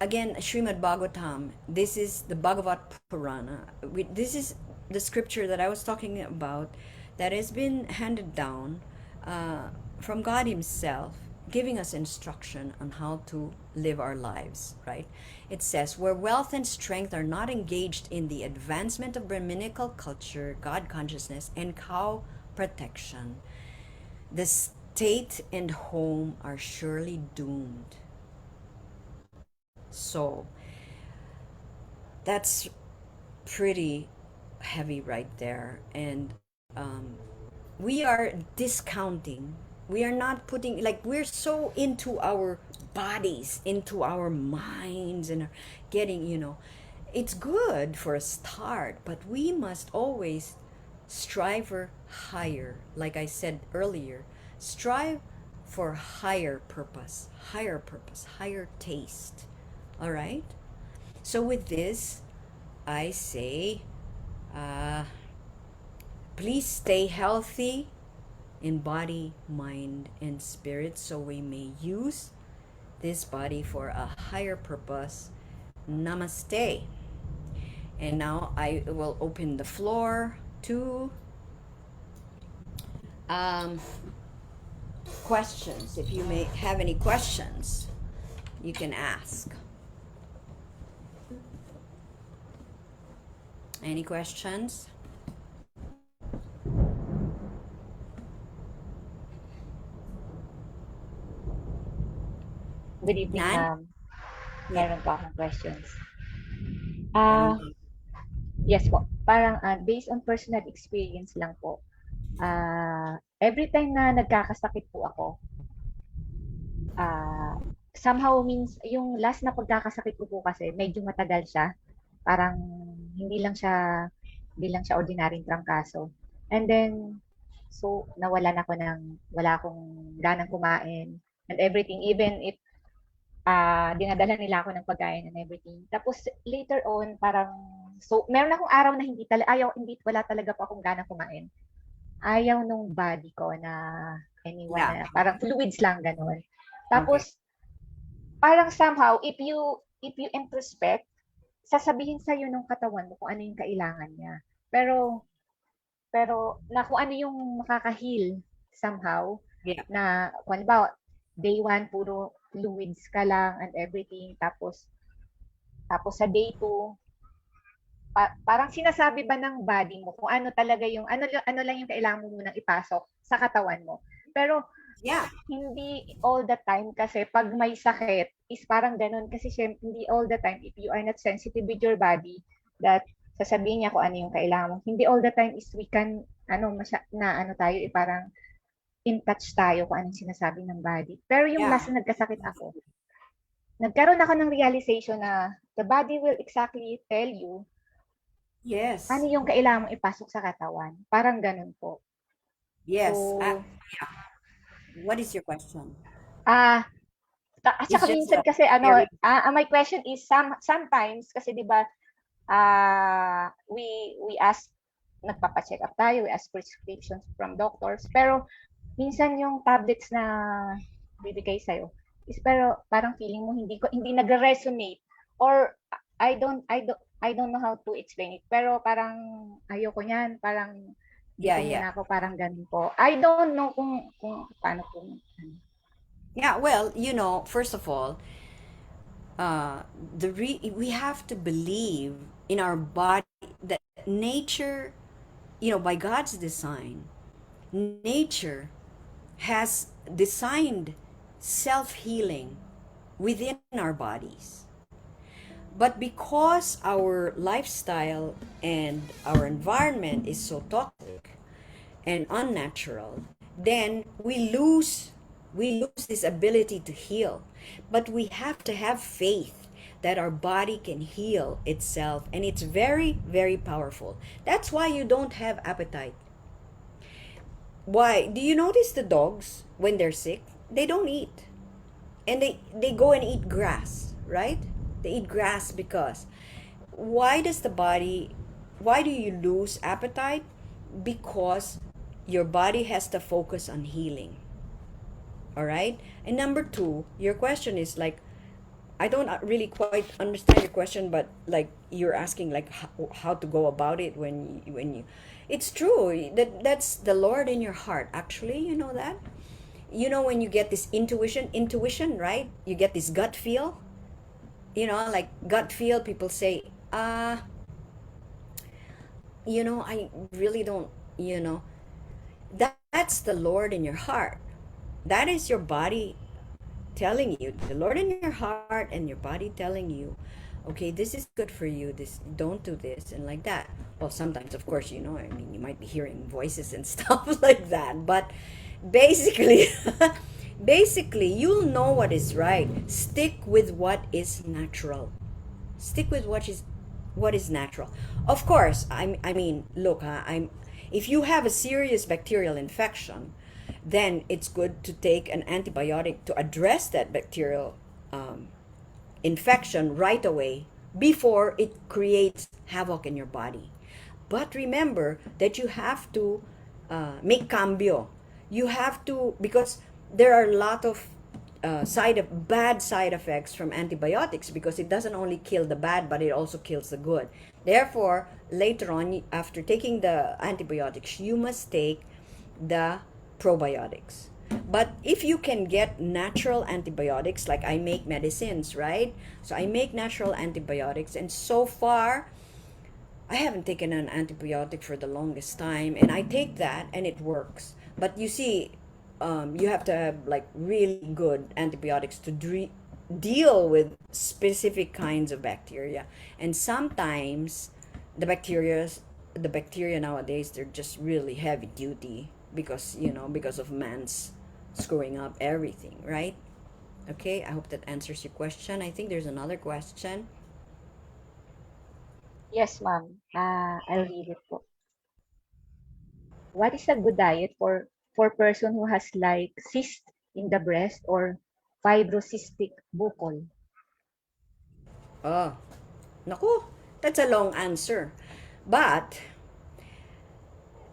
again, Srimad Bhagavatam, this is the Bhagavat Purana. This is the scripture that I was talking about, that has been handed down from God himself, giving us instruction on how to live our lives, right? It says, where wealth and strength are not engaged in the advancement of Brahminical culture, God consciousness, and cow protection, the state and home are surely doomed. So that's pretty heavy right there. And we are discounting, we are not putting, like, we're so into our bodies, into our minds, and getting, it's good for a start, but we must always strive for higher. Like I said earlier, strive for higher purpose, higher taste. All right? So with this, I say, please stay healthy in body, mind, and spirit, so we may use this body for a higher purpose. Namaste. And now I will open the floor to questions. If you may have any questions, you can ask. Any questions? Good evening, Nan? ma'am. Yeah. Meron po akong questions. Meron Ah, din. yes po. Parang based on personal experience lang po. Every time na nagkakasakit po ako, somehow means yung last na pagkakasakit ko po kasi medyo matagal siya. Parang hindi lang siya hindi lang siya ordinaryong trangkaso. And then so nawalan ako ng wala akong ganang kumain and everything, even if dinadala nila ako ng pagkain and everything. Tapos later on, parang, so meron akong araw na wala talaga po akong gana kumain. Ayaw nung body ko na anyone Yeah. na parang fluids lang ganun. Okay. Tapos parang somehow if you introspect, sasabihin sa nung katawan mo kung ano yung kailangan niya. Pero na kung ano yung makaka-heal somehow, Yeah. na kung halimbawa day 1 puro fluids ka lang and everything, tapos sa day 2 parang sinasabi ba ng body mo kung ano talaga yung ano lang yung kailangan mo munang ipasok sa katawan mo. Pero Yeah. hindi all the time, kasi pag may sakit is parang ganun, kasi syempre hindi all the time if you are not sensitive with your body that sasabihin niya kung ano yung kailangan mo. Hindi all the time is we can tayo parang in touch tayo kung anong sinasabi ng body. Pero yung Yeah. last na nagkasakit ako, nagkaroon ako ng realization na the body will exactly tell you Yes. ano yung kailangan mong ipasok sa katawan. Parang ganun po. Yes. So, Yeah. What is your question? at It's saka just minsan kasi very. my question is sometimes kasi 'di ba we ask, nagpapa-check up tayo, we ask prescriptions from doctors, pero minsan yung tablets na bibigay sa'yo is pero parang feeling mo hindi nagre-resonate, or I don't know how to explain it, pero parang ayoko niyan, parang Yeah. dito Yeah. muna ako, parang ganun po. I don't know kung paano po. Yeah. Well, first of all, we have to believe in our body that nature, by God's design, nature has designed self healing within our bodies. But because our lifestyle and our environment is so toxic and unnatural, then we lose this ability to heal. But we have to have faith that our body can heal itself, and it's very, very powerful. That's why you don't have appetite. Why? Do you notice the dogs when they're sick? They don't eat. And they go and eat grass, right? They eat grass because why does the body why do you lose appetite? Because your body has to focus on healing. All right? And number 2, your question is like, I don't really quite understand your question, but like you're asking like how to go about it when you it's true that that's the Lord in your heart. Actually, you know that? You know when you get this intuition, right? You get this gut feel. Like gut feel, people say, I really don't, that's the Lord in your heart. That is your body telling you, the Lord in your heart and your body telling you, okay, this is good for you, this, don't do this, and like that. Well, sometimes, of course, I mean, you might be hearing voices and stuff like that, but basically, basically, you'll know what is right. Stick with what is natural. Stick with what is natural. Of course, I mean, look, if you have a serious bacterial infection, then it's good to take an antibiotic to address that bacterial um, infection right away before it creates havoc in your body. But remember that you have to make cambio. You have to, because there are a lot of bad side effects from antibiotics, because it doesn't only kill the bad but it also kills the good. Therefore, later on, after taking the antibiotics, you must take the probiotics. But if you can get natural antibiotics, like I make medicines, right? So I make natural antibiotics, and so far I haven't taken an antibiotic for the longest time, and I take that and it works. But you see, you have to have like really good antibiotics to deal with specific kinds of bacteria. And sometimes the bacteria nowadays, they're just really heavy duty because of man's screwing up everything, right? Okay, I hope that answers your question. I think there's another question. Yes, ma'am. I'll read it po. What is a good diet for person who has like cyst in the breast or fibrocystic buccal? Oh, naku, that's a long answer. But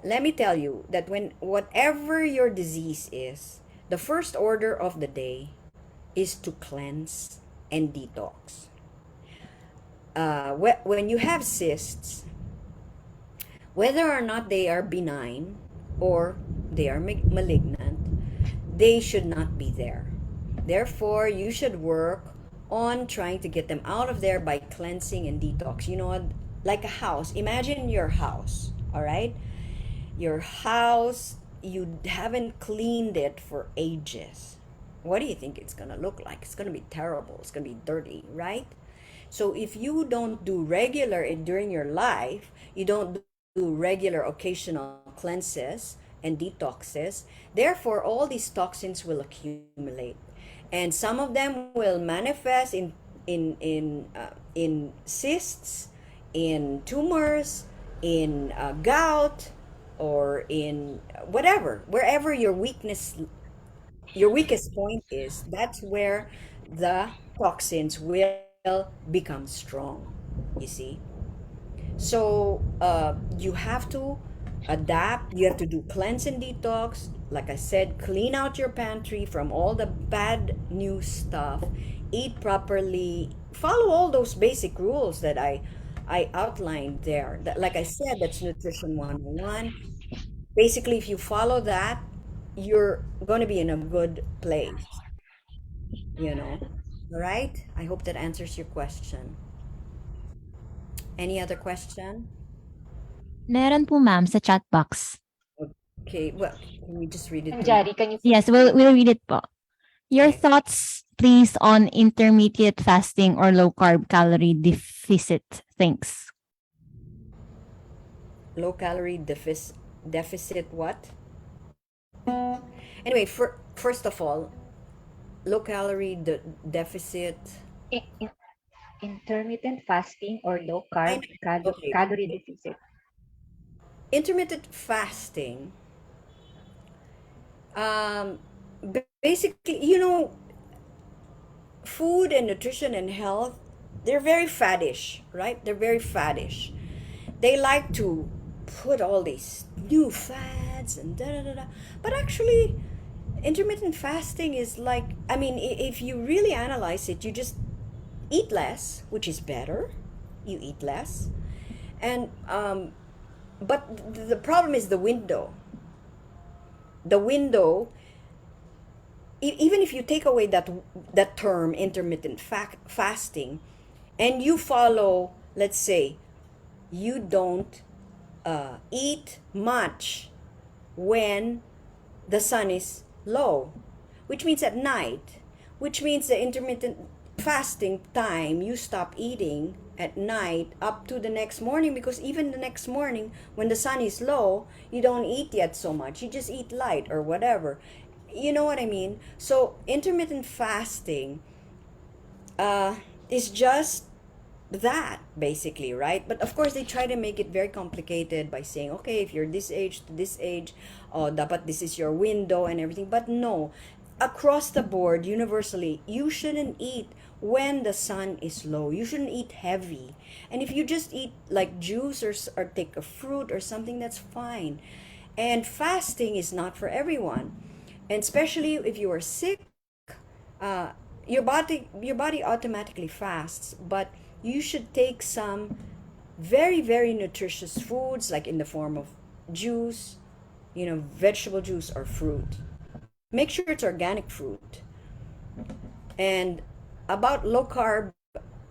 let me tell you that when whatever your disease is, the first order of the day is to cleanse and detox. When you have cysts, whether or not they are benign or they are malignant, they should not be there. Therefore, you should work on trying to get them out of there by cleansing and detox. Like a house. Imagine your house, all right? Your house, you haven't cleaned it for ages. What do you think it's gonna look like? It's gonna be terrible. It's gonna be dirty, right? So if you don't do regular during your life, you don't do regular occasional cleanses and detoxes, therefore all these toxins will accumulate, and some of them will manifest in cysts, in tumors, in gout, or in whatever, wherever your weakest point is, that's where the toxins will become strong, you see. So you have to adapt. You have to do cleanse and detox. Like I said, clean out your pantry from all the bad new stuff. Eat properly. Follow all those basic rules that I outlined there. Like I said, that's Nutrition 101. Basically, if you follow that, you're going to be in a good place, you know. All right? I hope that answers your question. Any other question? Meron po ma'am sa chat box. Okay, well, can we just read it to me? Jari, can you Yes, please read? we'll read it po. Your Okay. thoughts, please, on intermediate fasting or low carb calorie deficit. Thanks. Low calorie deficit what? Anyway, first of all, low calorie deficit. In intermittent fasting or low I carb know. Okay. calorie deficit. Intermittent fasting. Um, Basically, food and nutrition and health, they're very faddish, right? They're very faddish. They like to put all these new fads and da da da da. But actually, intermittent fasting is like, I mean, if you really analyze it, you just eat less, which is better. You eat less. And, but the problem is the window. The window, even if you take away that term intermittent fasting, and you follow, let's say, you don't eat much when the sun is low, which means at night, which means the intermittent fasting time, you stop eating at night up to the next morning, because even the next morning when the sun is low, you don't eat yet so much. You just eat light or whatever. You know what I mean? So intermittent fasting is just that basically, right? But of course they try to make it very complicated by saying, okay, if you're this age to this age, oh dapat this is your window and everything. But no, across the board, universally, you shouldn't eat when the sun is low. You shouldn't eat heavy. And if you just eat like juice or take a fruit or something, that's fine. And fasting is not for everyone, and especially if you are sick, uh, your body automatically fasts, but you should take some very very nutritious foods, like in the form of juice, vegetable juice or fruit. Make sure it's organic fruit. And about low carb,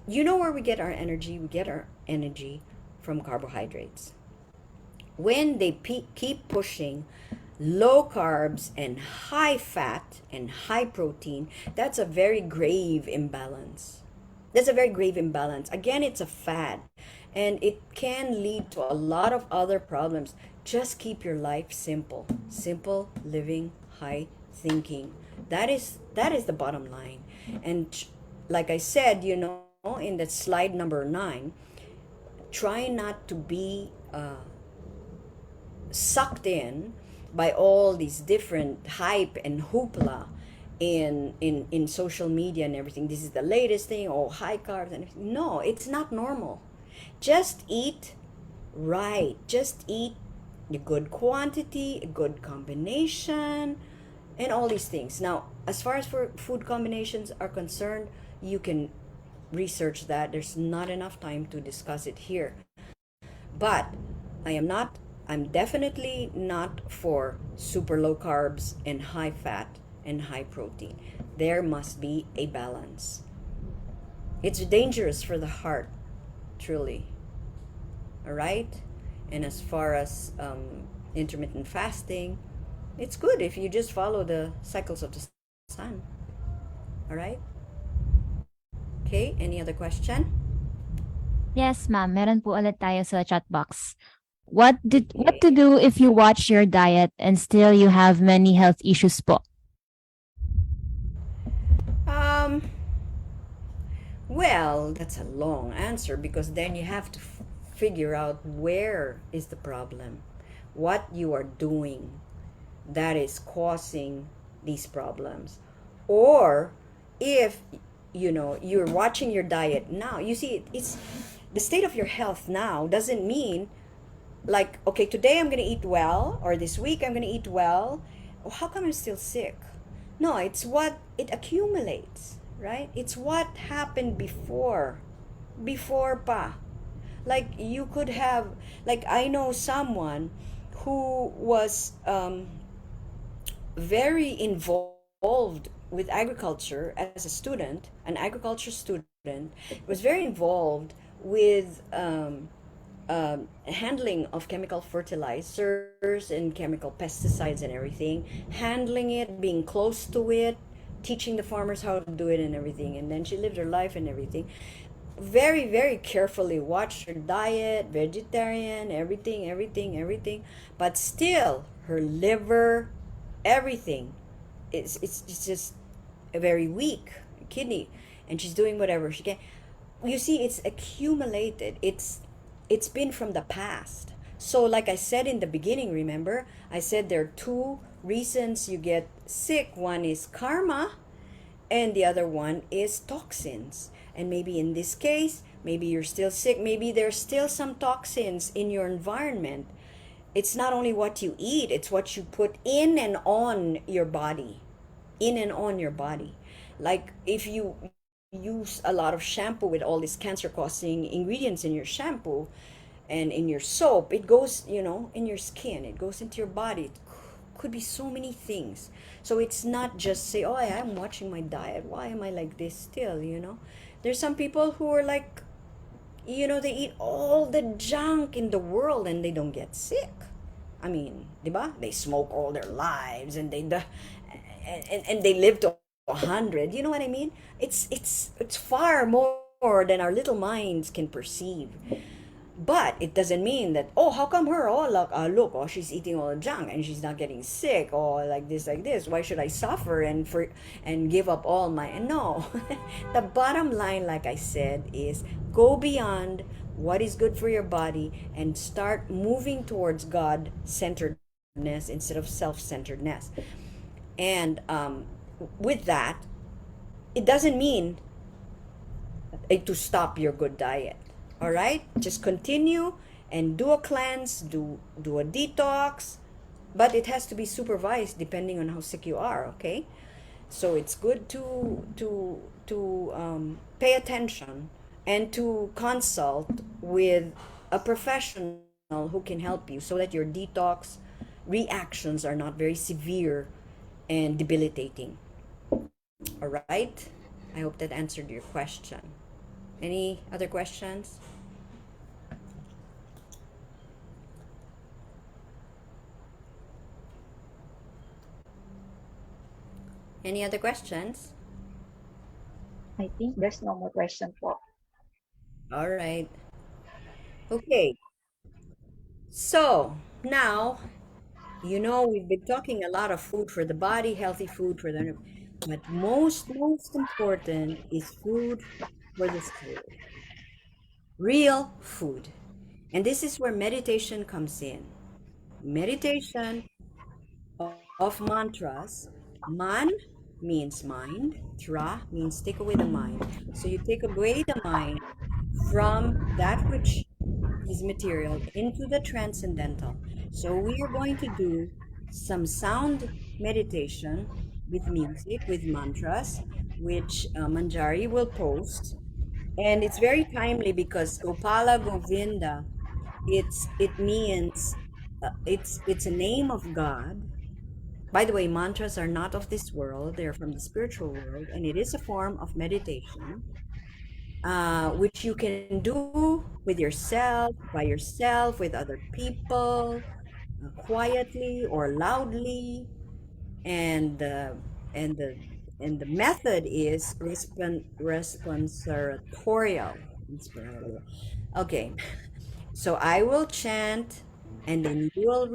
where we get our energy? We get our energy from carbohydrates. When they keep pushing low carbs and high fat and high protein, that's a very grave imbalance. That's a very grave imbalance. Again, it's a fad, and it can lead to a lot of other problems. Just keep your life simple. Simple living, high thinking. That is the bottom line. And like I said, in that slide number 9, try not to be sucked in by all these different hype and hoopla in social media and everything. This is the latest thing, oh, high carbs and everything. No, it's not normal. Just eat right. Just eat a good quantity, a good combination, and all these things. Now, as far as for food combinations are concerned, you can research that. There's not enough time to discuss it here. But I'm definitely not for super low carbs and high fat and high protein. There must be a balance. It's dangerous for the heart, truly. All right? And as far as intermittent fasting, it's good if you just follow the cycles of the sun. All right? Okay, any other question? Yes, ma'am. Meron po ulit tayo sa chat box. What to Okay. do if you watch your diet and still you have many health issues po? Um, Well, that's a long answer, because then you have to figure out where is the problem, what you are doing that is causing these problems. Or if you're watching your diet now, you see it's the state of your health now doesn't mean like, okay, today I'm going to eat well, or this week I'm going to eat well. Oh, how come I'm still sick? No, it's what it accumulates, right? It's what happened before pa. Like you could have, like I know someone who was very involved with agriculture as a student, an agriculture student, was very involved with handling of chemical fertilizers and chemical pesticides and everything, handling it, being close to it, teaching the farmers how to do it and everything. And then she lived her life and everything. Very, very carefully watched her diet, vegetarian, everything, everything, everything. But still, her liver, everything, it's just a very weak kidney. And she's doing whatever she can. You see, it's accumulated. It's been from the past. So like I said in the beginning, remember I said there are two reasons you get sick. One is karma, and the other one is toxins. And maybe in this case, maybe you're still sick, maybe there's still some toxins in your environment. It's not only what you eat, it's what you put in and on your body. In and on your body. Like if you use a lot of shampoo with all these cancer causing ingredients in your shampoo and in your soap, it goes, in your skin, it goes into your body. It could be so many things. So it's not just say, oh, I'm watching my diet, why am I like this still. There's some people who are like, they eat all the junk in the world and they don't get sick. I mean, diba? They smoke all their lives and and they live to 100. You know what I mean? It's far more than our little minds can perceive. But it doesn't mean that, oh, how come her? Oh, look, oh, she's eating all the junk and she's not getting sick. Oh, like this, like this. Why should I suffer and give up all my? No. The bottom line, like I said, is go beyond what is good for your body and start moving towards God centeredness instead of self centeredness. And with that, it doesn't mean to stop your good diet. All right, just continue and do a cleanse, do a detox, but it has to be supervised depending on how sick you are. Okay, so it's good to pay attention and to consult with a professional who can help you so that your detox reactions are not very severe and debilitating. All right, I hope that answered your question. Any other questions? Any other questions? I think there's no more question po. All right. Okay. So now, we've been talking a lot of food for the body, healthy food for the, but most important is food for the soul. Real food. And this is where meditation comes in. Meditation of mantras. Man means mind, tra means take away the mind. So you take away the mind from that which is material into the transcendental. So we are going to do some sound meditation with music, with mantras, which Manjari will post. And it's very timely because Gopala Govinda, it means it's a name of God. By the way, mantras are not of this world, they're from the spiritual world, and it is a form of meditation, which you can do with yourself, by yourself, with other people, quietly or loudly. And and the and the method is responsorial. Okay, so I will chant, and then you will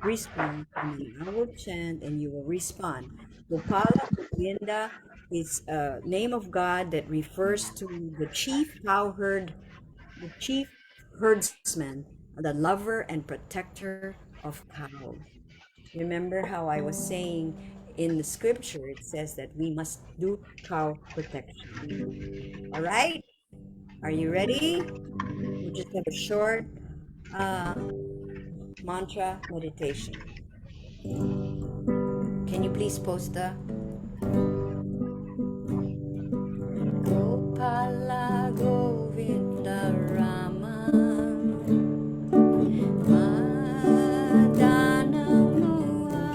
respond, and then I will chant, and you will respond. Gopala Govinda is a name of God that refers to the chief herdsman, the lover and protector of cows. Remember how I was saying in the scripture, it says that we must do cow protection. All right? Are you ready? We'll just have a short uh, mantra meditation. Can you please post the Gopala Govinda Rama Madana Moana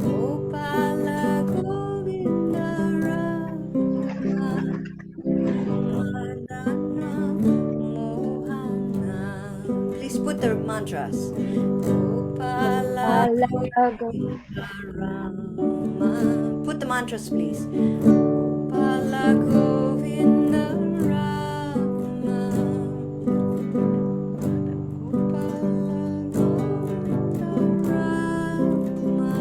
Gopala Govinda Rama Madana Put the mantras. Gopala Palago. Rama. Put the mantras, please. Gopala Govinda Rama. Gopala Govinda Rama.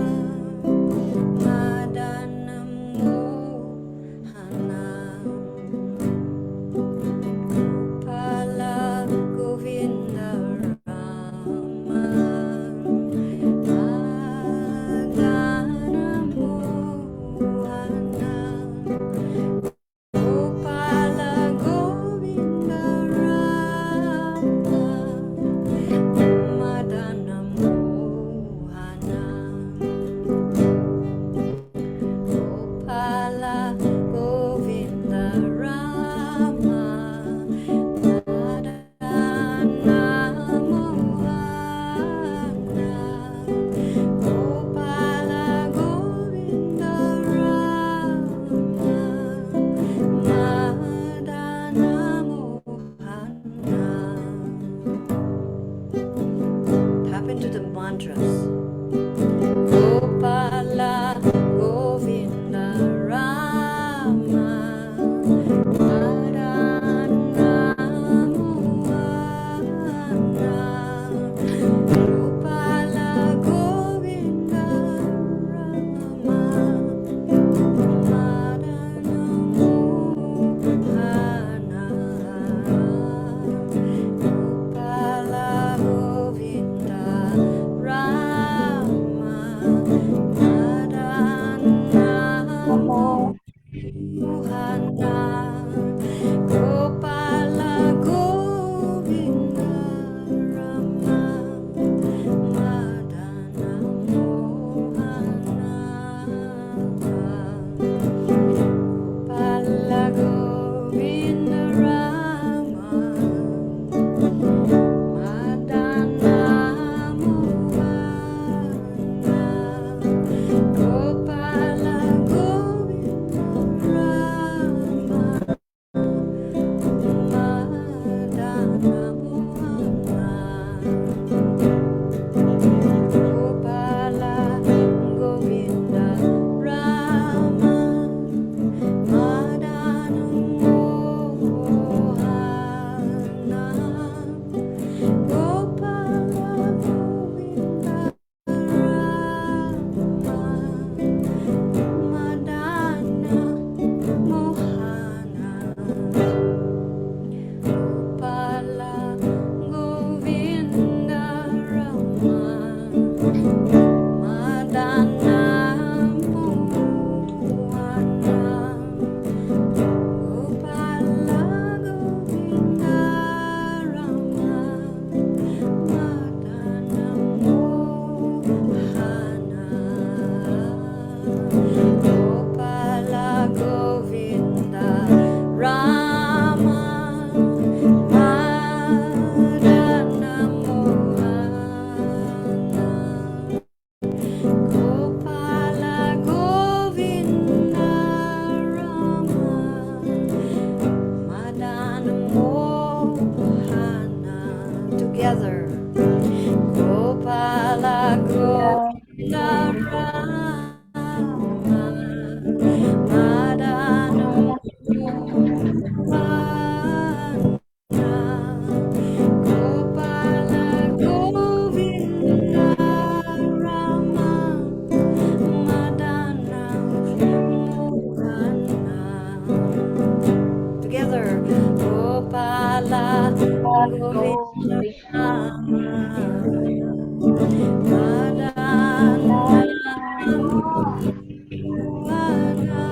Madana Mohana. Gopala Govinda Rama. Madana Mohana. Gopala Govinda Rama. Madana Mohana. Gopala Govinda Rama. Madana Mohana. Gopala Govinda Rama. Madana Mohana. Tap into the mantras. Gopala Govinda Rama. Madana Mohana. Gopala Govinda Rama. Madana Mohana. Gopala Govinda Rama. Madana Mohana. Gopala Govinda Rama. Madana Mohana. Gopala Govinda Rama. Madana Mohana. Gopala Govinda Rama. Madana Mohana. Gopala Govinda Rama. Madana Mohana. Gopala Govinda Rama. Madana Mohana. Gopala Govinda Rama. Madana Mohana. Gopala Govinda Rama. Madana Mohana. Gopala Govinda Rama. Madana Mohana. Gopala Govinda Rama. Madana Mohana. Together. Gopala Govinda Rama. Madana Mohana. Gopala Govinda Rama. Madana Mohana. Together. Gopala Govinda Rama. Madana Mohana.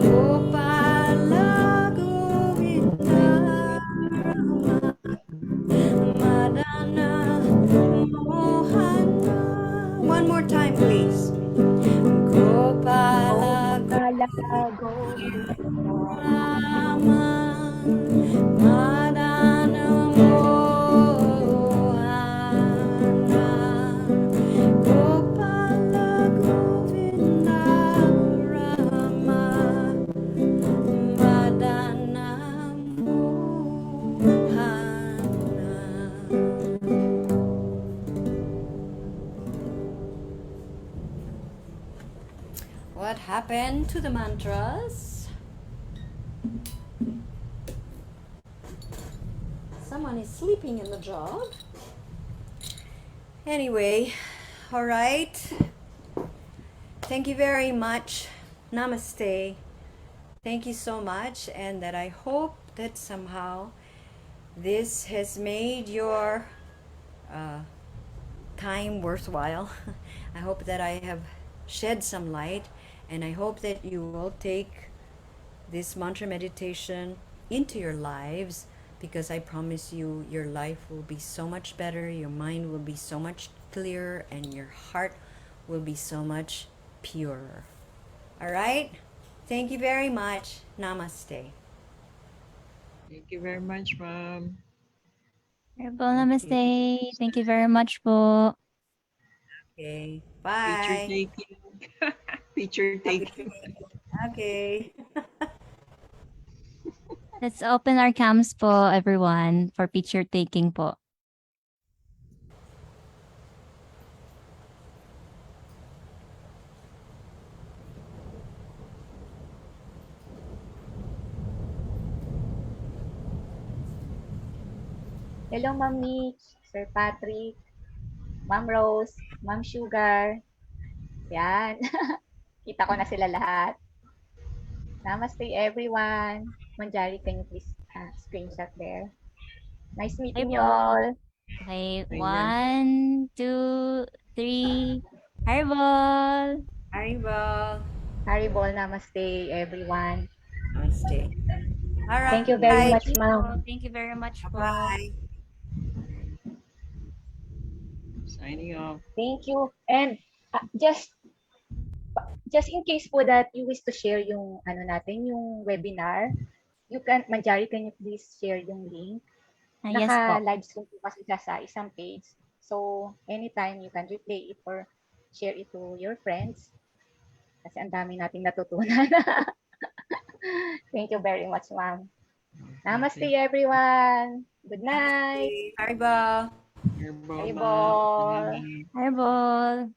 Gopala Govinda Rama. Madana Mohana. One more time, please. Gopala Govinda Rama. Madana Mohana. happen to the mantras? Someone is sleeping in the job. Anyway, all right. Thank you very much. Namaste. Thank you so much, and that I hope that somehow this has made your time worthwhile. I hope that I have shed some light, and I hope that you will take this mantra meditation into your lives, because I promise you your life will be so much better, your mind will be so much clearer, and your heart will be so much purer. All right? Thank you very much. Namaste. Thank you very much, ma'am. Herbal namaste. Thank you very much po. Okay. Picture Bye. taking. Picture taking. Okay. Let's open our cams po, everyone, for picture taking po. Hello, Ma'am Mitch, Sir Patrick, Ma'am Rose, Ma'am Sugar. Yan. Kita ko na sila lahat. Namaste, everyone. Manjari, can you please screenshot there? Nice meeting you po. all. Okay, Ayan. 1, 2, 3. Herbal. Arrival. Haribol, namaste, everyone. Namaste. All right. Thank you very Thank much, you po. ma'am. Thank you very much po. Bye. Signing off. Thank you. And just in case po that you wish to share yung ano natin, yung webinar, you can, Manjari, can you please share yung link? Yes po. Naka-live stream po kasi siya sa isang page. So, anytime you can replay it or share it to your friends. Kasi ang dami nating natutunan. Thank you very much, ma'am. Namaste, everyone. Good night. Arrival. Herbal, Herbal. ma'am. Herbal.